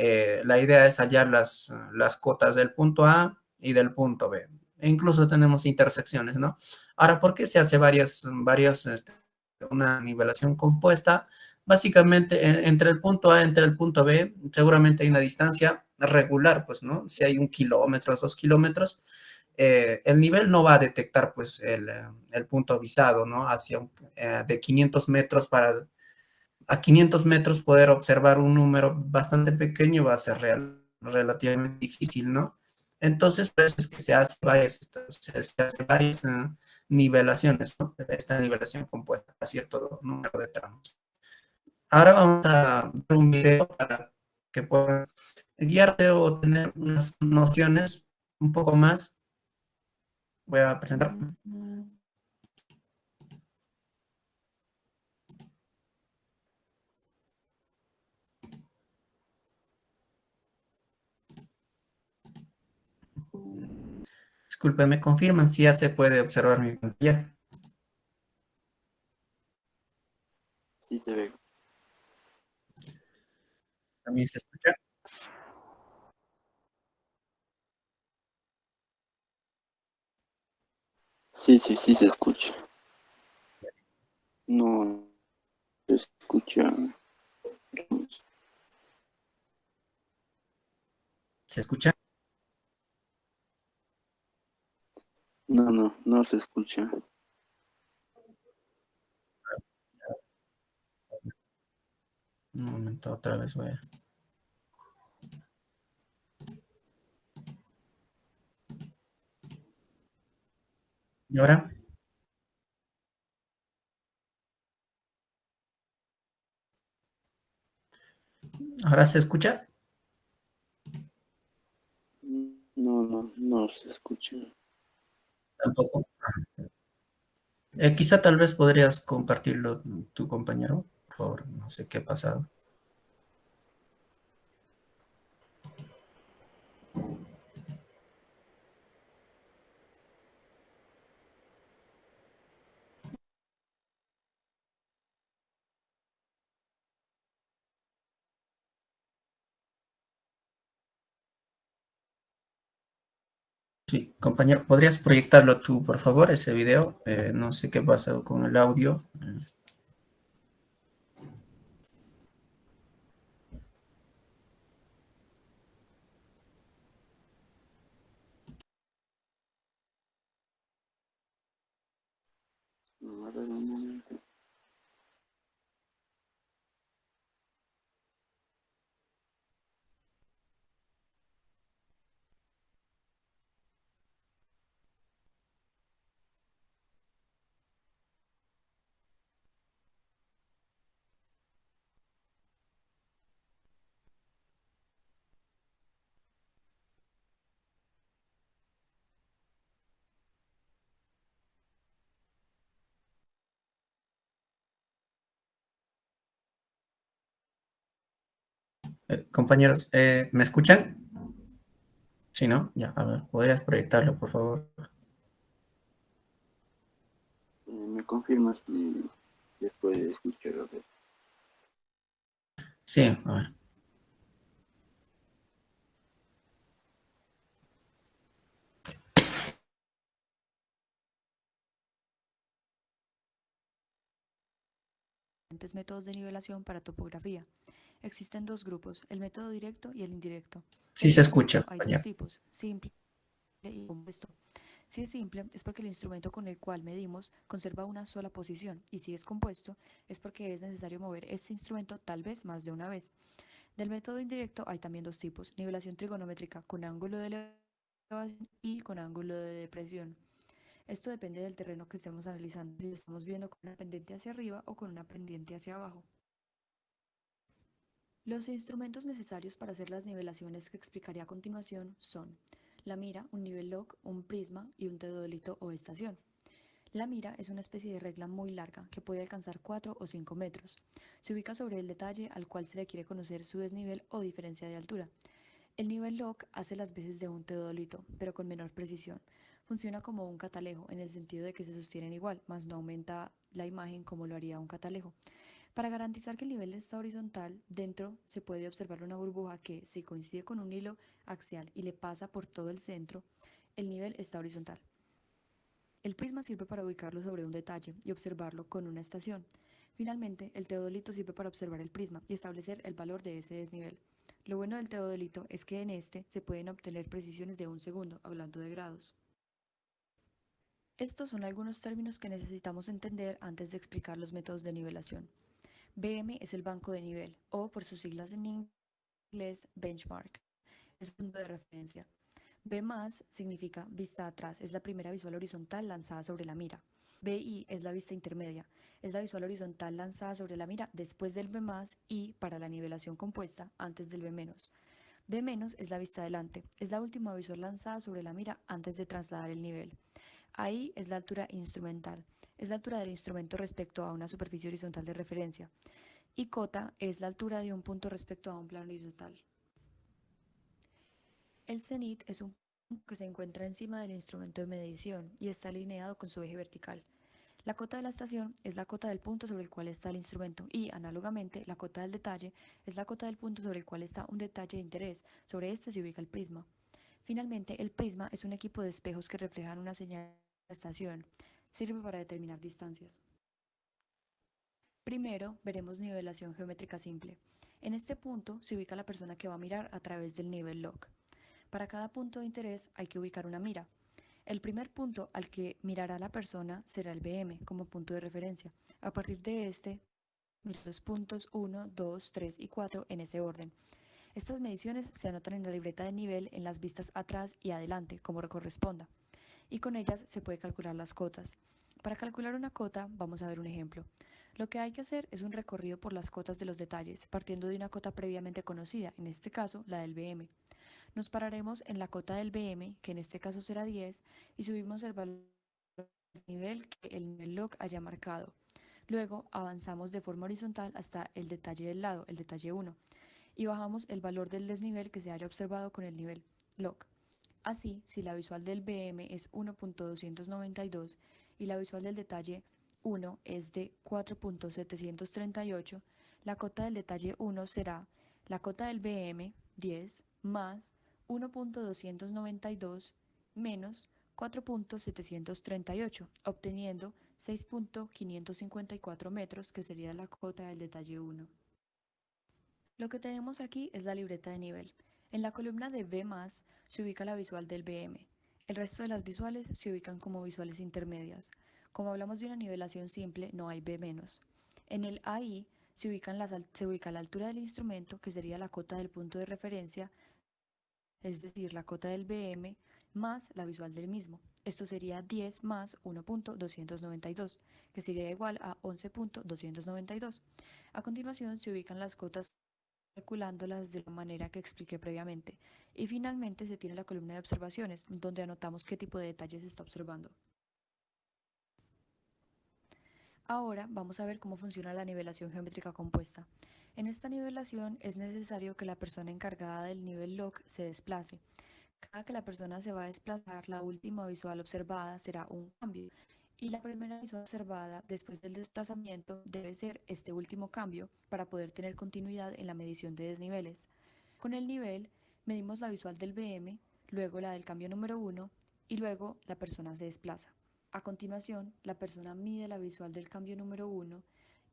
La idea es hallar las cotas del punto A y del punto B. E incluso tenemos intersecciones, ¿no? Ahora, ¿por qué se hace una nivelación compuesta? Básicamente, entre el punto A y entre el punto B, seguramente hay una distancia regular, pues, ¿no? Si hay 1 kilómetro, 2 kilómetros, el nivel no va a detectar, pues, el punto avisado, ¿no? De 500 metros a 500 metros poder observar un número bastante pequeño va a ser relativamente difícil, ¿no? Entonces, pues es que se hace varias nivelaciones, ¿no? Esta nivelación compuesta a cierto número de tramos. Ahora vamos a ver un video para que puedan guiarte o tener unas nociones un poco más. Voy a presentar. Disculpe, me confirman si ya se puede observar mi pantalla. Sí se ve. ¿También se escucha? Sí, sí, sí se escucha. No se escucha. ¿Se escucha? No, no, no se escucha. Un momento, otra vez voy a... ¿Y ahora? ¿Ahora se escucha? No, no, no se escucha. Tampoco. Quizá tal vez podrías compartirlo tu compañero, por favor, no sé qué ha pasado. Sí, compañero, ¿podrías proyectarlo tú, por favor, ese video? No sé qué pasa con el audio. A ver, un momento. Compañeros, ¿me escuchan? Sí, ¿no? Ya, a ver, ¿podrías proyectarlo, por favor? ¿Me confirmas si se puede escuchar? A ver. Sí, a ver. Métodos de nivelación para topografía. Existen dos grupos, el método directo y el indirecto. Sí En se este escucha, método hay dos compañero. tipos, simple y compuesto. Si es simple, es porque el instrumento con el cual medimos conserva una sola posición, y si es compuesto, es porque es necesario mover este instrumento tal vez más de una vez. Del método indirecto hay también dos tipos, nivelación trigonométrica con ángulo de elevación y con ángulo de depresión. Esto depende del terreno que estemos analizando, si lo estamos viendo con una pendiente hacia arriba o con una pendiente hacia abajo. Los instrumentos necesarios para hacer las nivelaciones que explicaré a continuación son la mira, un nivel log, un prisma y un teodolito o estación. La mira es una especie de regla muy larga que puede alcanzar 4 o 5 metros. Se ubica sobre el detalle al cual se le quiere conocer su desnivel o diferencia de altura. El nivel log hace las veces de un teodolito, pero con menor precisión. Funciona como un catalejo en el sentido de que se sostienen igual, mas no aumenta la imagen como lo haría un catalejo. Para garantizar que el nivel está horizontal, dentro se puede observar una burbuja que, si coincide con un hilo axial y le pasa por todo el centro, el nivel está horizontal. El prisma sirve para ubicarlo sobre un detalle y observarlo con una estación. Finalmente, el teodolito sirve para observar el prisma y establecer el valor de ese desnivel. Lo bueno del teodolito es que en este se pueden obtener precisiones de un segundo, hablando de grados. Estos son algunos términos que necesitamos entender antes de explicar los métodos de nivelación. BM es el banco de nivel, o por sus siglas en inglés, benchmark. Es un punto de referencia. B más significa vista atrás, es la primera visual horizontal lanzada sobre la mira. BI es la vista intermedia, es la visual horizontal lanzada sobre la mira después del B más y para la nivelación compuesta antes del B menos. B menos es la vista adelante, es la última visual lanzada sobre la mira antes de trasladar el nivel. AI es la altura instrumental, es la altura del instrumento respecto a una superficie horizontal de referencia. Y cota es la altura de un punto respecto a un plano horizontal. El cenit es un punto que se encuentra encima del instrumento de medición y está alineado con su eje vertical. La cota de la estación es la cota del punto sobre el cual está el instrumento y, análogamente, la cota del detalle es la cota del punto sobre el cual está un detalle de interés. Sobre este se ubica el prisma. Finalmente, el prisma es un equipo de espejos que reflejan una señal de la estación. Sirve para determinar distancias. Primero, veremos nivelación geométrica simple. En este punto se ubica la persona que va a mirar a través del nivel log. Para cada punto de interés hay que ubicar una mira. El primer punto al que mirará la persona será el BM como punto de referencia. A partir de este, mira los puntos 1, 2, 3 y 4 en ese orden. Estas mediciones se anotan en la libreta de nivel en las vistas atrás y adelante, como corresponda, y con ellas se puede calcular las cotas. Para calcular una cota, vamos a ver un ejemplo. Lo que hay que hacer es un recorrido por las cotas de los detalles, partiendo de una cota previamente conocida, en este caso la del BM. Nos pararemos en la cota del BM, que en este caso será 10, y subimos el valor del nivel que el nivel log haya marcado. Luego avanzamos de forma horizontal hasta el detalle del lado, el detalle 1, y bajamos el valor del desnivel que se haya observado con el nivel log. Así, si la visual del BM es 1.292 y la visual del detalle 1 es de 4.738, la cota del detalle 1 será la cota del BM 10 más 1.292 menos 4.738, obteniendo 6.554 metros, que sería la cota del detalle 1. Lo que tenemos aquí es la libreta de nivel. En la columna de B+, se ubica la visual del BM. El resto de las visuales se ubican como visuales intermedias. Como hablamos de una nivelación simple, no hay B-. En el AI se ubica la altura del instrumento, que sería la cota del punto de referencia, es decir, la cota del BM, más la visual del mismo. Esto sería 10 más 1.292, que sería igual a 11.292. A continuación se ubican las cotas calculándolas de la manera que expliqué previamente. Y finalmente se tiene la columna de observaciones, donde anotamos qué tipo de detalles se está observando. Ahora vamos a ver cómo funciona la nivelación geométrica compuesta. En esta nivelación es necesario que la persona encargada del nivel log se desplace. Cada que la persona se va a desplazar, la última visual observada será un cambio. Y la primera visual observada después del desplazamiento debe ser este último cambio para poder tener continuidad en la medición de desniveles. Con el nivel medimos la visual del BM, luego la del cambio número 1 y luego la persona se desplaza. A continuación, la persona mide la visual del cambio número 1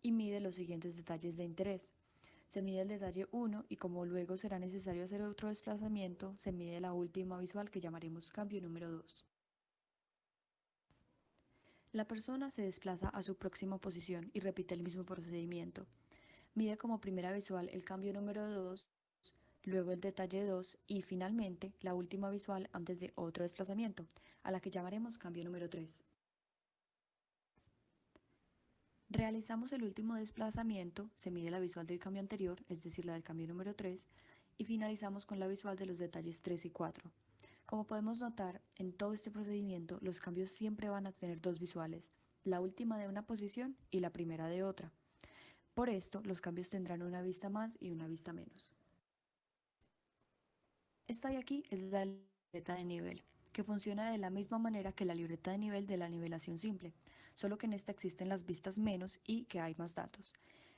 y mide los siguientes detalles de interés. Se mide el detalle 1 y como luego será necesario hacer otro desplazamiento, se mide la última visual que llamaremos cambio número 2. La persona se desplaza a su próxima posición y repite el mismo procedimiento. Mide como primera visual el cambio número 2, luego el detalle 2 y finalmente la última visual antes de otro desplazamiento, a la que llamaremos cambio número 3. Realizamos el último desplazamiento, se mide la visual del cambio anterior, es decir, la del cambio número 3, y finalizamos con la visual de los detalles 3 y 4. Como podemos notar, en todo este procedimiento los cambios siempre van a tener dos visuales, la última de una posición y la primera de otra. Por esto, los cambios tendrán una vista más y una vista menos. Esta de aquí es la libreta de nivel, que funciona de la misma manera que la libreta de nivel de la nivelación simple, solo que en esta existen las vistas menos y que hay más datos.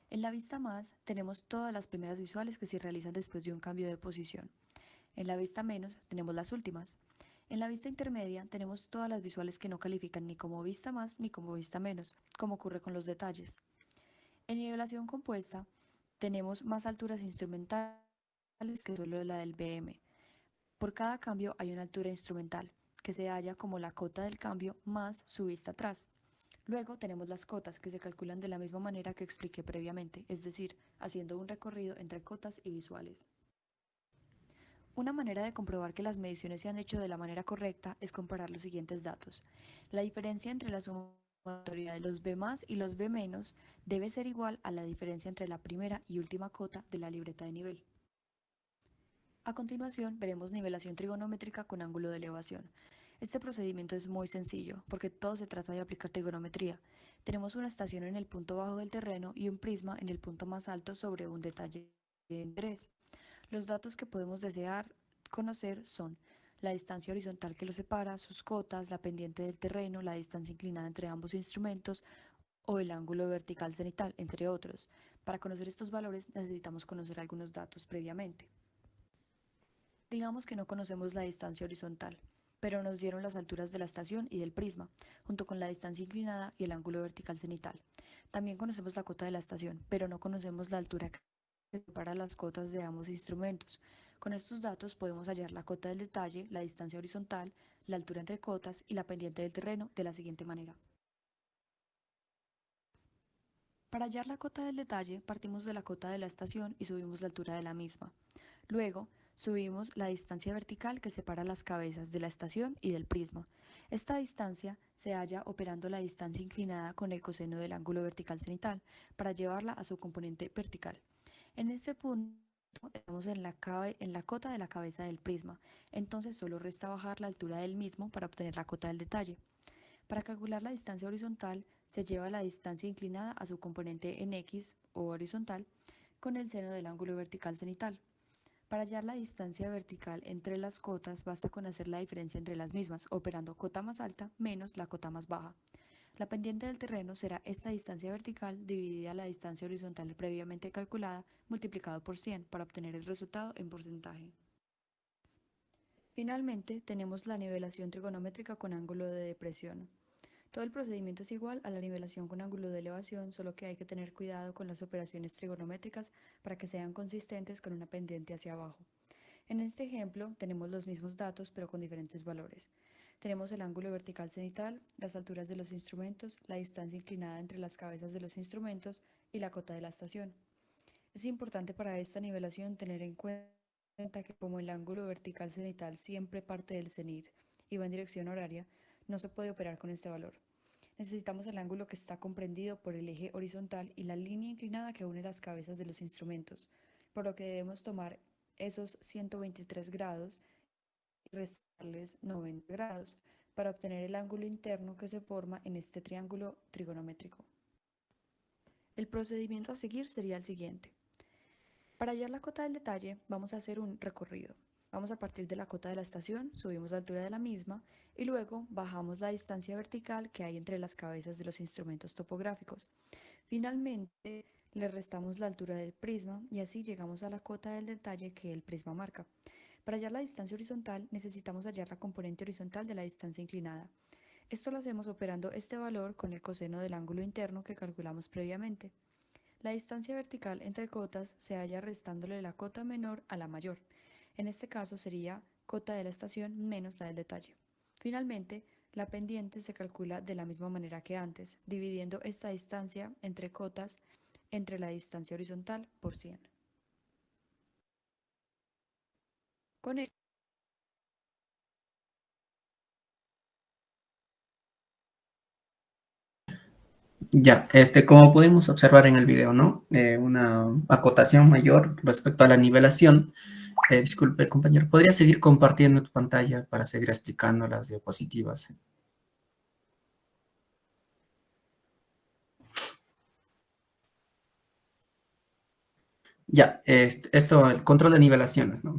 En la vista más tenemos todas las primeras visuales que se realizan después de un cambio de posición. En la vista menos tenemos las últimas. En la vista intermedia tenemos todas las visuales que no califican ni como vista más ni como vista menos, como ocurre con los detalles. En nivelación compuesta tenemos más alturas instrumentales que solo la del BM. Por cada cambio hay una altura instrumental, que se halla como la cota del cambio más su vista atrás. Luego tenemos las cotas, que se calculan de la misma manera que expliqué previamente, es decir, haciendo un recorrido entre cotas y visuales. Una manera de comprobar que las mediciones se han hecho de la manera correcta es comparar los siguientes datos. La diferencia entre la sumatoria de los B+ y los B- debe ser igual a la diferencia entre la primera y última cota de la libreta de nivel. A continuación veremos nivelación trigonométrica con ángulo de elevación. Este procedimiento es muy sencillo porque todo se trata de aplicar trigonometría. Tenemos una estación en el punto bajo del terreno y un prisma en el punto más alto sobre un detalle de interés. Los datos que podemos desear conocer son la distancia horizontal que los separa, sus cotas, la pendiente del terreno, la distancia inclinada entre ambos instrumentos o el ángulo vertical cenital, entre otros. Para conocer estos valores necesitamos conocer algunos datos previamente. Digamos que no conocemos la distancia horizontal, pero nos dieron las alturas de la estación y del prisma, junto con la distancia inclinada y el ángulo vertical cenital. También conocemos la cota de la estación, pero no conocemos la altura que separa las cotas de ambos instrumentos. Con estos datos podemos hallar la cota del detalle, la distancia horizontal, la altura entre cotas y la pendiente del terreno de la siguiente manera. Para hallar la cota del detalle, partimos de la cota de la estación y subimos la altura de la misma. Luego, subimos la distancia vertical que separa las cabezas de la estación y del prisma. Esta distancia se halla operando la distancia inclinada con el coseno del ángulo vertical cenital para llevarla a su componente vertical. En este punto estamos en la cota de la cabeza del prisma, entonces solo resta bajar la altura del mismo para obtener la cota del detalle. Para calcular la distancia horizontal, se lleva la distancia inclinada a su componente en X o horizontal con el seno del ángulo vertical cenital. Para hallar la distancia vertical entre las cotas basta con hacer la diferencia entre las mismas, operando cota más alta menos la cota más baja. La pendiente del terreno será esta distancia vertical dividida la distancia horizontal previamente calculada multiplicado por 100 para obtener el resultado en porcentaje. Finalmente, tenemos la nivelación trigonométrica con ángulo de depresión. Todo el procedimiento es igual a la nivelación con ángulo de elevación, solo que hay que tener cuidado con las operaciones trigonométricas para que sean consistentes con una pendiente hacia abajo. En este ejemplo tenemos los mismos datos pero con diferentes valores. Tenemos el ángulo vertical cenital, las alturas de los instrumentos, la distancia inclinada entre las cabezas de los instrumentos y la cota de la estación. Es importante para esta nivelación tener en cuenta que como el ángulo vertical cenital siempre parte del cenit y va en dirección horaria, no se puede operar con este valor. Necesitamos el ángulo que está comprendido por el eje horizontal y la línea inclinada que une las cabezas de los instrumentos, por lo que debemos tomar esos 123 grados y restarles 90 grados para obtener el ángulo interno que se forma en este triángulo trigonométrico. El procedimiento a seguir sería el siguiente. Para hallar la cota del detalle, vamos a hacer un recorrido. Vamos a partir de la cota de la estación, subimos la altura de la misma y luego bajamos la distancia vertical que hay entre las cabezas de los instrumentos topográficos. Finalmente, le restamos la altura del prisma y así llegamos a la cota del detalle que el prisma marca. Para hallar la distancia horizontal, necesitamos hallar la componente horizontal de la distancia inclinada. Esto lo hacemos operando este valor con el coseno del ángulo interno que calculamos previamente. La distancia vertical entre cotas se halla restándole la cota menor a la mayor. En este caso sería cota de la estación menos la del detalle. Finalmente, la pendiente se calcula de la misma manera que antes, dividiendo esta distancia entre cotas entre la distancia horizontal por 100. Con esto, Ya, como pudimos observar en el video, ¿no? Una acotación mayor respecto a la nivelación. Disculpe, compañero, ¿podría seguir compartiendo tu pantalla para seguir explicando las diapositivas? Ya, esto, el control de nivelaciones, ¿no?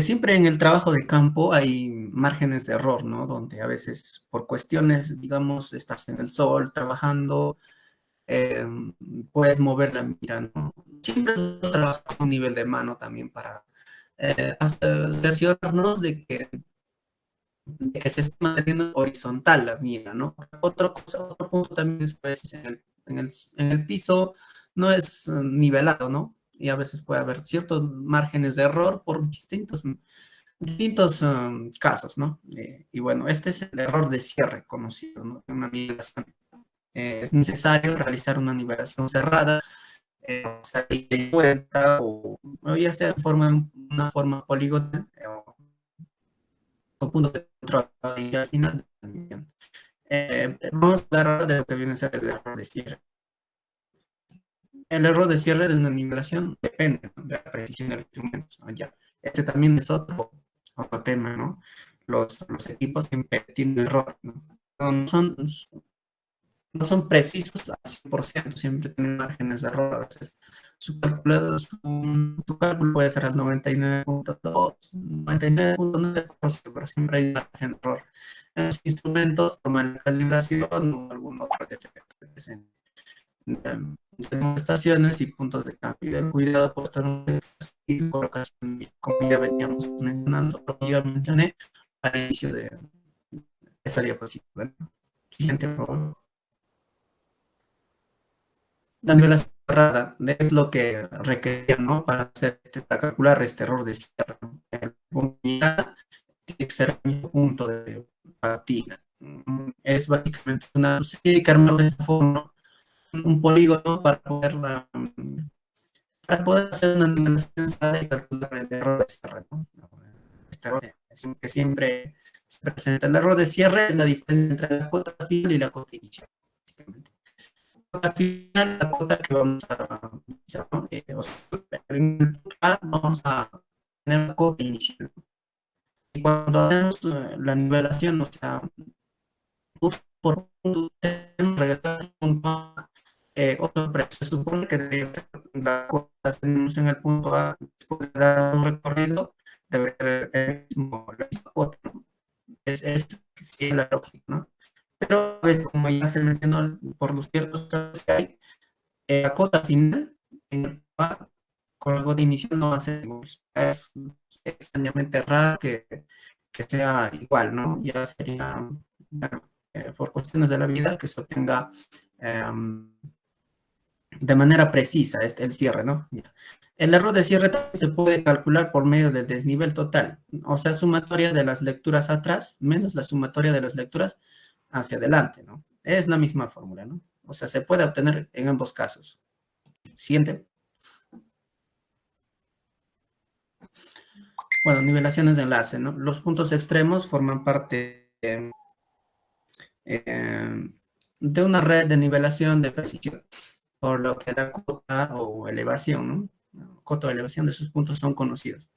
Siempre en el trabajo de campo hay márgenes de error, ¿no? Donde a veces por cuestiones, digamos, estás en el sol trabajando, eh, puedes mover la mira, ¿no? Siempre trabajar con un nivel de mano también para cerciorarnos de que se está manteniendo horizontal la mira, ¿no? Otro punto también es que a veces en el piso no es nivelado, ¿no? Y a veces puede haber ciertos márgenes de error por distintos casos, ¿no? Y bueno, este es el error de cierre conocido, ¿no? Una nivelación. Es necesario realizar una nivelación cerrada, o sea, ida y vuelta, o ya sea una forma poligonal, o con puntos de control, y al final vamos a hablar de lo que viene a ser el error de cierre. El error de cierre de una nivelación depende, ¿no?, de la precisión del instrumento, ¿no? Ya. Este también es otro tema, ¿no? Los equipos siempre tienen error, ¿no? No son, no son precisos al 100%, siempre tienen márgenes de error a veces. Su cálculo puede ser al 99.2, 99.9%, pero siempre hay un margen de error. En los instrumentos toman la calibración o algún otro defecto que presenten. Estaciones y puntos de cambio. El cuidado puesto en y colocación, como ya veníamos mencionando, lo que yo mencioné al inicio de esta diapositiva. Siguiente, por favor. La nivelación cerrada es lo que requería, ¿no? Para calcular este error de cierre, ¿no? El punto tiene que ser el mismo punto de partida. Es básicamente se tiene que armar de esta forma un polígono para poder hacer una nivelación cerrada y calcular el error de cierre, ¿no? Este error que siempre se presenta. El error de cierre es la diferencia entre la cota final y la cota inicial, básicamente. Al final, la cuota que vamos a utilizar, ¿no? O sea, en el punto A vamos a tener la cuota inicial. Y cuando hacemos la nivelación, o sea, punto por punto, tenemos que regresar al punto A, otro precio. Se supone que debería ser la cuota que tenemos en el punto A, después de dar un recorrido, debe ser la misma cuota, ¿no? Sí, la lógica, ¿no? Pero, pues, como ya se mencionó, por los ciertos casos que hay, la cota final en el par con la cota inicial no va a ser igual. extrañamente raro que sea igual, ¿no? Ya sería, bueno, por cuestiones de la vida, que se obtenga de manera precisa el cierre, ¿no? Ya. El error de cierre también se puede calcular por medio del desnivel total, o sea, sumatoria de las lecturas atrás menos la sumatoria de las lecturas hacia adelante, ¿no? Es la misma fórmula, ¿no? O sea, se puede obtener en ambos casos. Siguiente. Bueno, nivelaciones de enlace, ¿no? Los puntos extremos forman parte de una red de nivelación de precisión, por lo que la cota o elevación, ¿no? Cota o elevación de sus puntos son conocidos.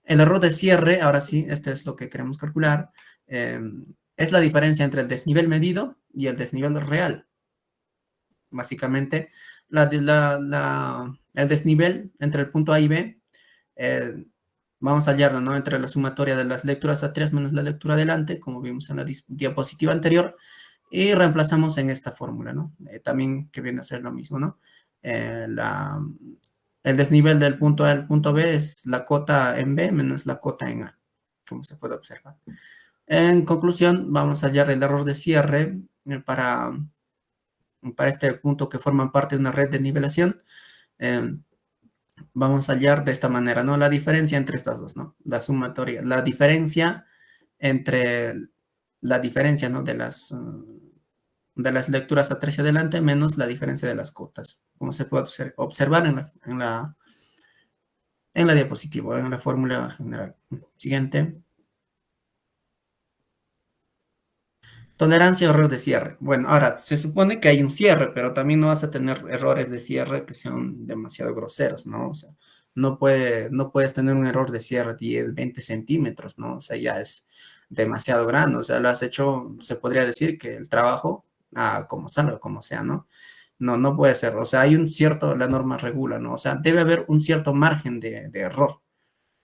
El error de cierre, ahora sí, esto es lo que queremos calcular, es la diferencia entre el desnivel medido y el desnivel real. Básicamente, el desnivel entre el punto A y B, vamos a hallarlo, ¿no? Entre la sumatoria de las lecturas atrás menos la lectura adelante, como vimos en la diapositiva anterior, y reemplazamos en esta fórmula, ¿no? También que viene a ser lo mismo, ¿no? El desnivel del punto A al punto B es la cota en B menos la cota en A, como se puede observar. En conclusión, vamos a hallar el error de cierre para este punto que forman parte de una red de nivelación. Vamos a hallar de esta manera, ¿no? La diferencia entre estas dos, ¿no? La sumatoria, la diferencia entre la diferencia, ¿no? De las lecturas atrás y adelante menos la diferencia de las cotas, como se puede observar en la diapositiva, en la fórmula general. Siguiente. Tolerancia a error de cierre. Bueno, ahora, se supone que hay un cierre, pero también no vas a tener errores de cierre que sean demasiado groseros, ¿no? O sea, no puedes tener un error de cierre 10, 20 centímetros, ¿no? O sea, ya es demasiado grande. O sea, lo has hecho, se podría decir que el trabajo, como salga, como sea, ¿no? No puede ser. O sea, hay un cierto, la norma regula, ¿no? O sea, debe haber un cierto margen de error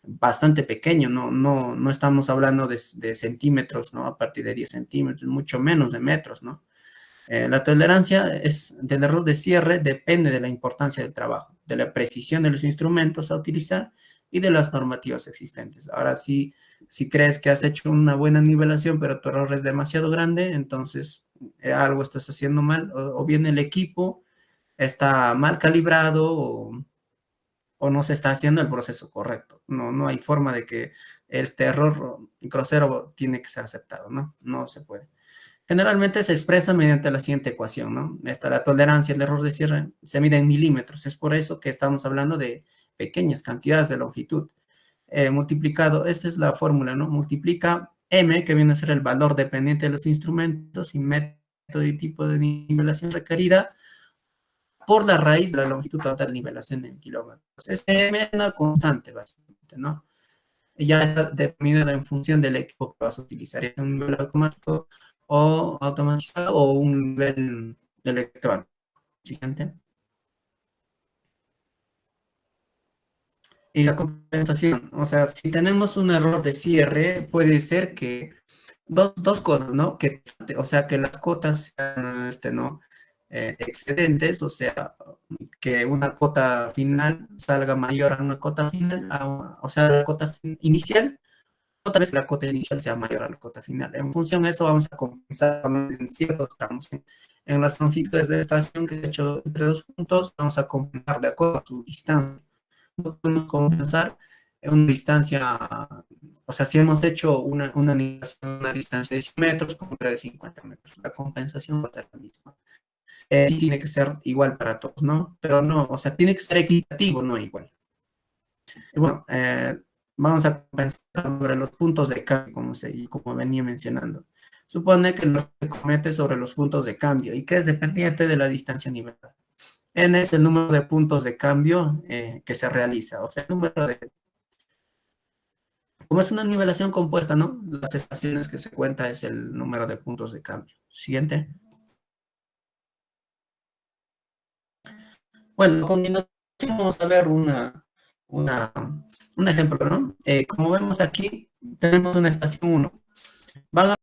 bastante pequeño, no estamos hablando de centímetros, ¿no? A partir de 10 centímetros, mucho menos de metros, ¿no? La tolerancia del error de cierre depende de la importancia del trabajo, de la precisión de los instrumentos a utilizar y de las normativas existentes. Ahora, si crees que has hecho una buena nivelación, pero tu error es demasiado grande, entonces algo estás haciendo mal, o bien el equipo está mal calibrado, o no se está haciendo el proceso correcto. No hay forma de que este error grosero tiene que ser aceptado, ¿no? No se puede. Generalmente se expresa mediante la siguiente ecuación, ¿no? La tolerancia, el error de cierre, se mide en milímetros. Es por eso que estamos hablando de pequeñas cantidades de longitud. Multiplicado, esta es la fórmula, ¿no? Multiplica M, que viene a ser el valor dependiente de los instrumentos y método y tipo de nivelación requerida, por la raíz de la longitud total de nivelación en kilómetros. Es una constante, básicamente, ¿no? Ya está determinada en función del equipo que vas a utilizar, es un nivel automático o automatizado o un nivel electrónico. Siguiente. Y la compensación, o sea, si tenemos un error de cierre, puede ser que dos cosas, ¿no? O sea, que las cotas sean, ¿no? Excedentes, o sea, que una cota final salga mayor a una cota final, o sea, la cota inicial, otra vez la cota inicial sea mayor a la cota final. En función de eso vamos a compensar en ciertos tramos. En las longitudes de estación que he hecho entre dos puntos, vamos a compensar de acuerdo a su distancia. No podemos compensar en una distancia, o sea, si hemos hecho una distancia de 100 metros con otra de 50 metros, la compensación va a ser la misma. Tiene que ser igual para todos, ¿no? Pero no, o sea, tiene que ser equitativo, no igual. Y bueno, vamos a pensar sobre los puntos de cambio, como venía mencionando. Supone que lo que comete sobre los puntos de cambio y que es dependiente de la distancia nivelada. N es el número de puntos de cambio que se realiza, o sea, el número de... Como es una nivelación compuesta, ¿no? Las estaciones que se cuenta es el número de puntos de cambio. Siguiente. Bueno, a continuación vamos a ver un ejemplo, ¿no? Como vemos aquí, tenemos una estación 1. Van a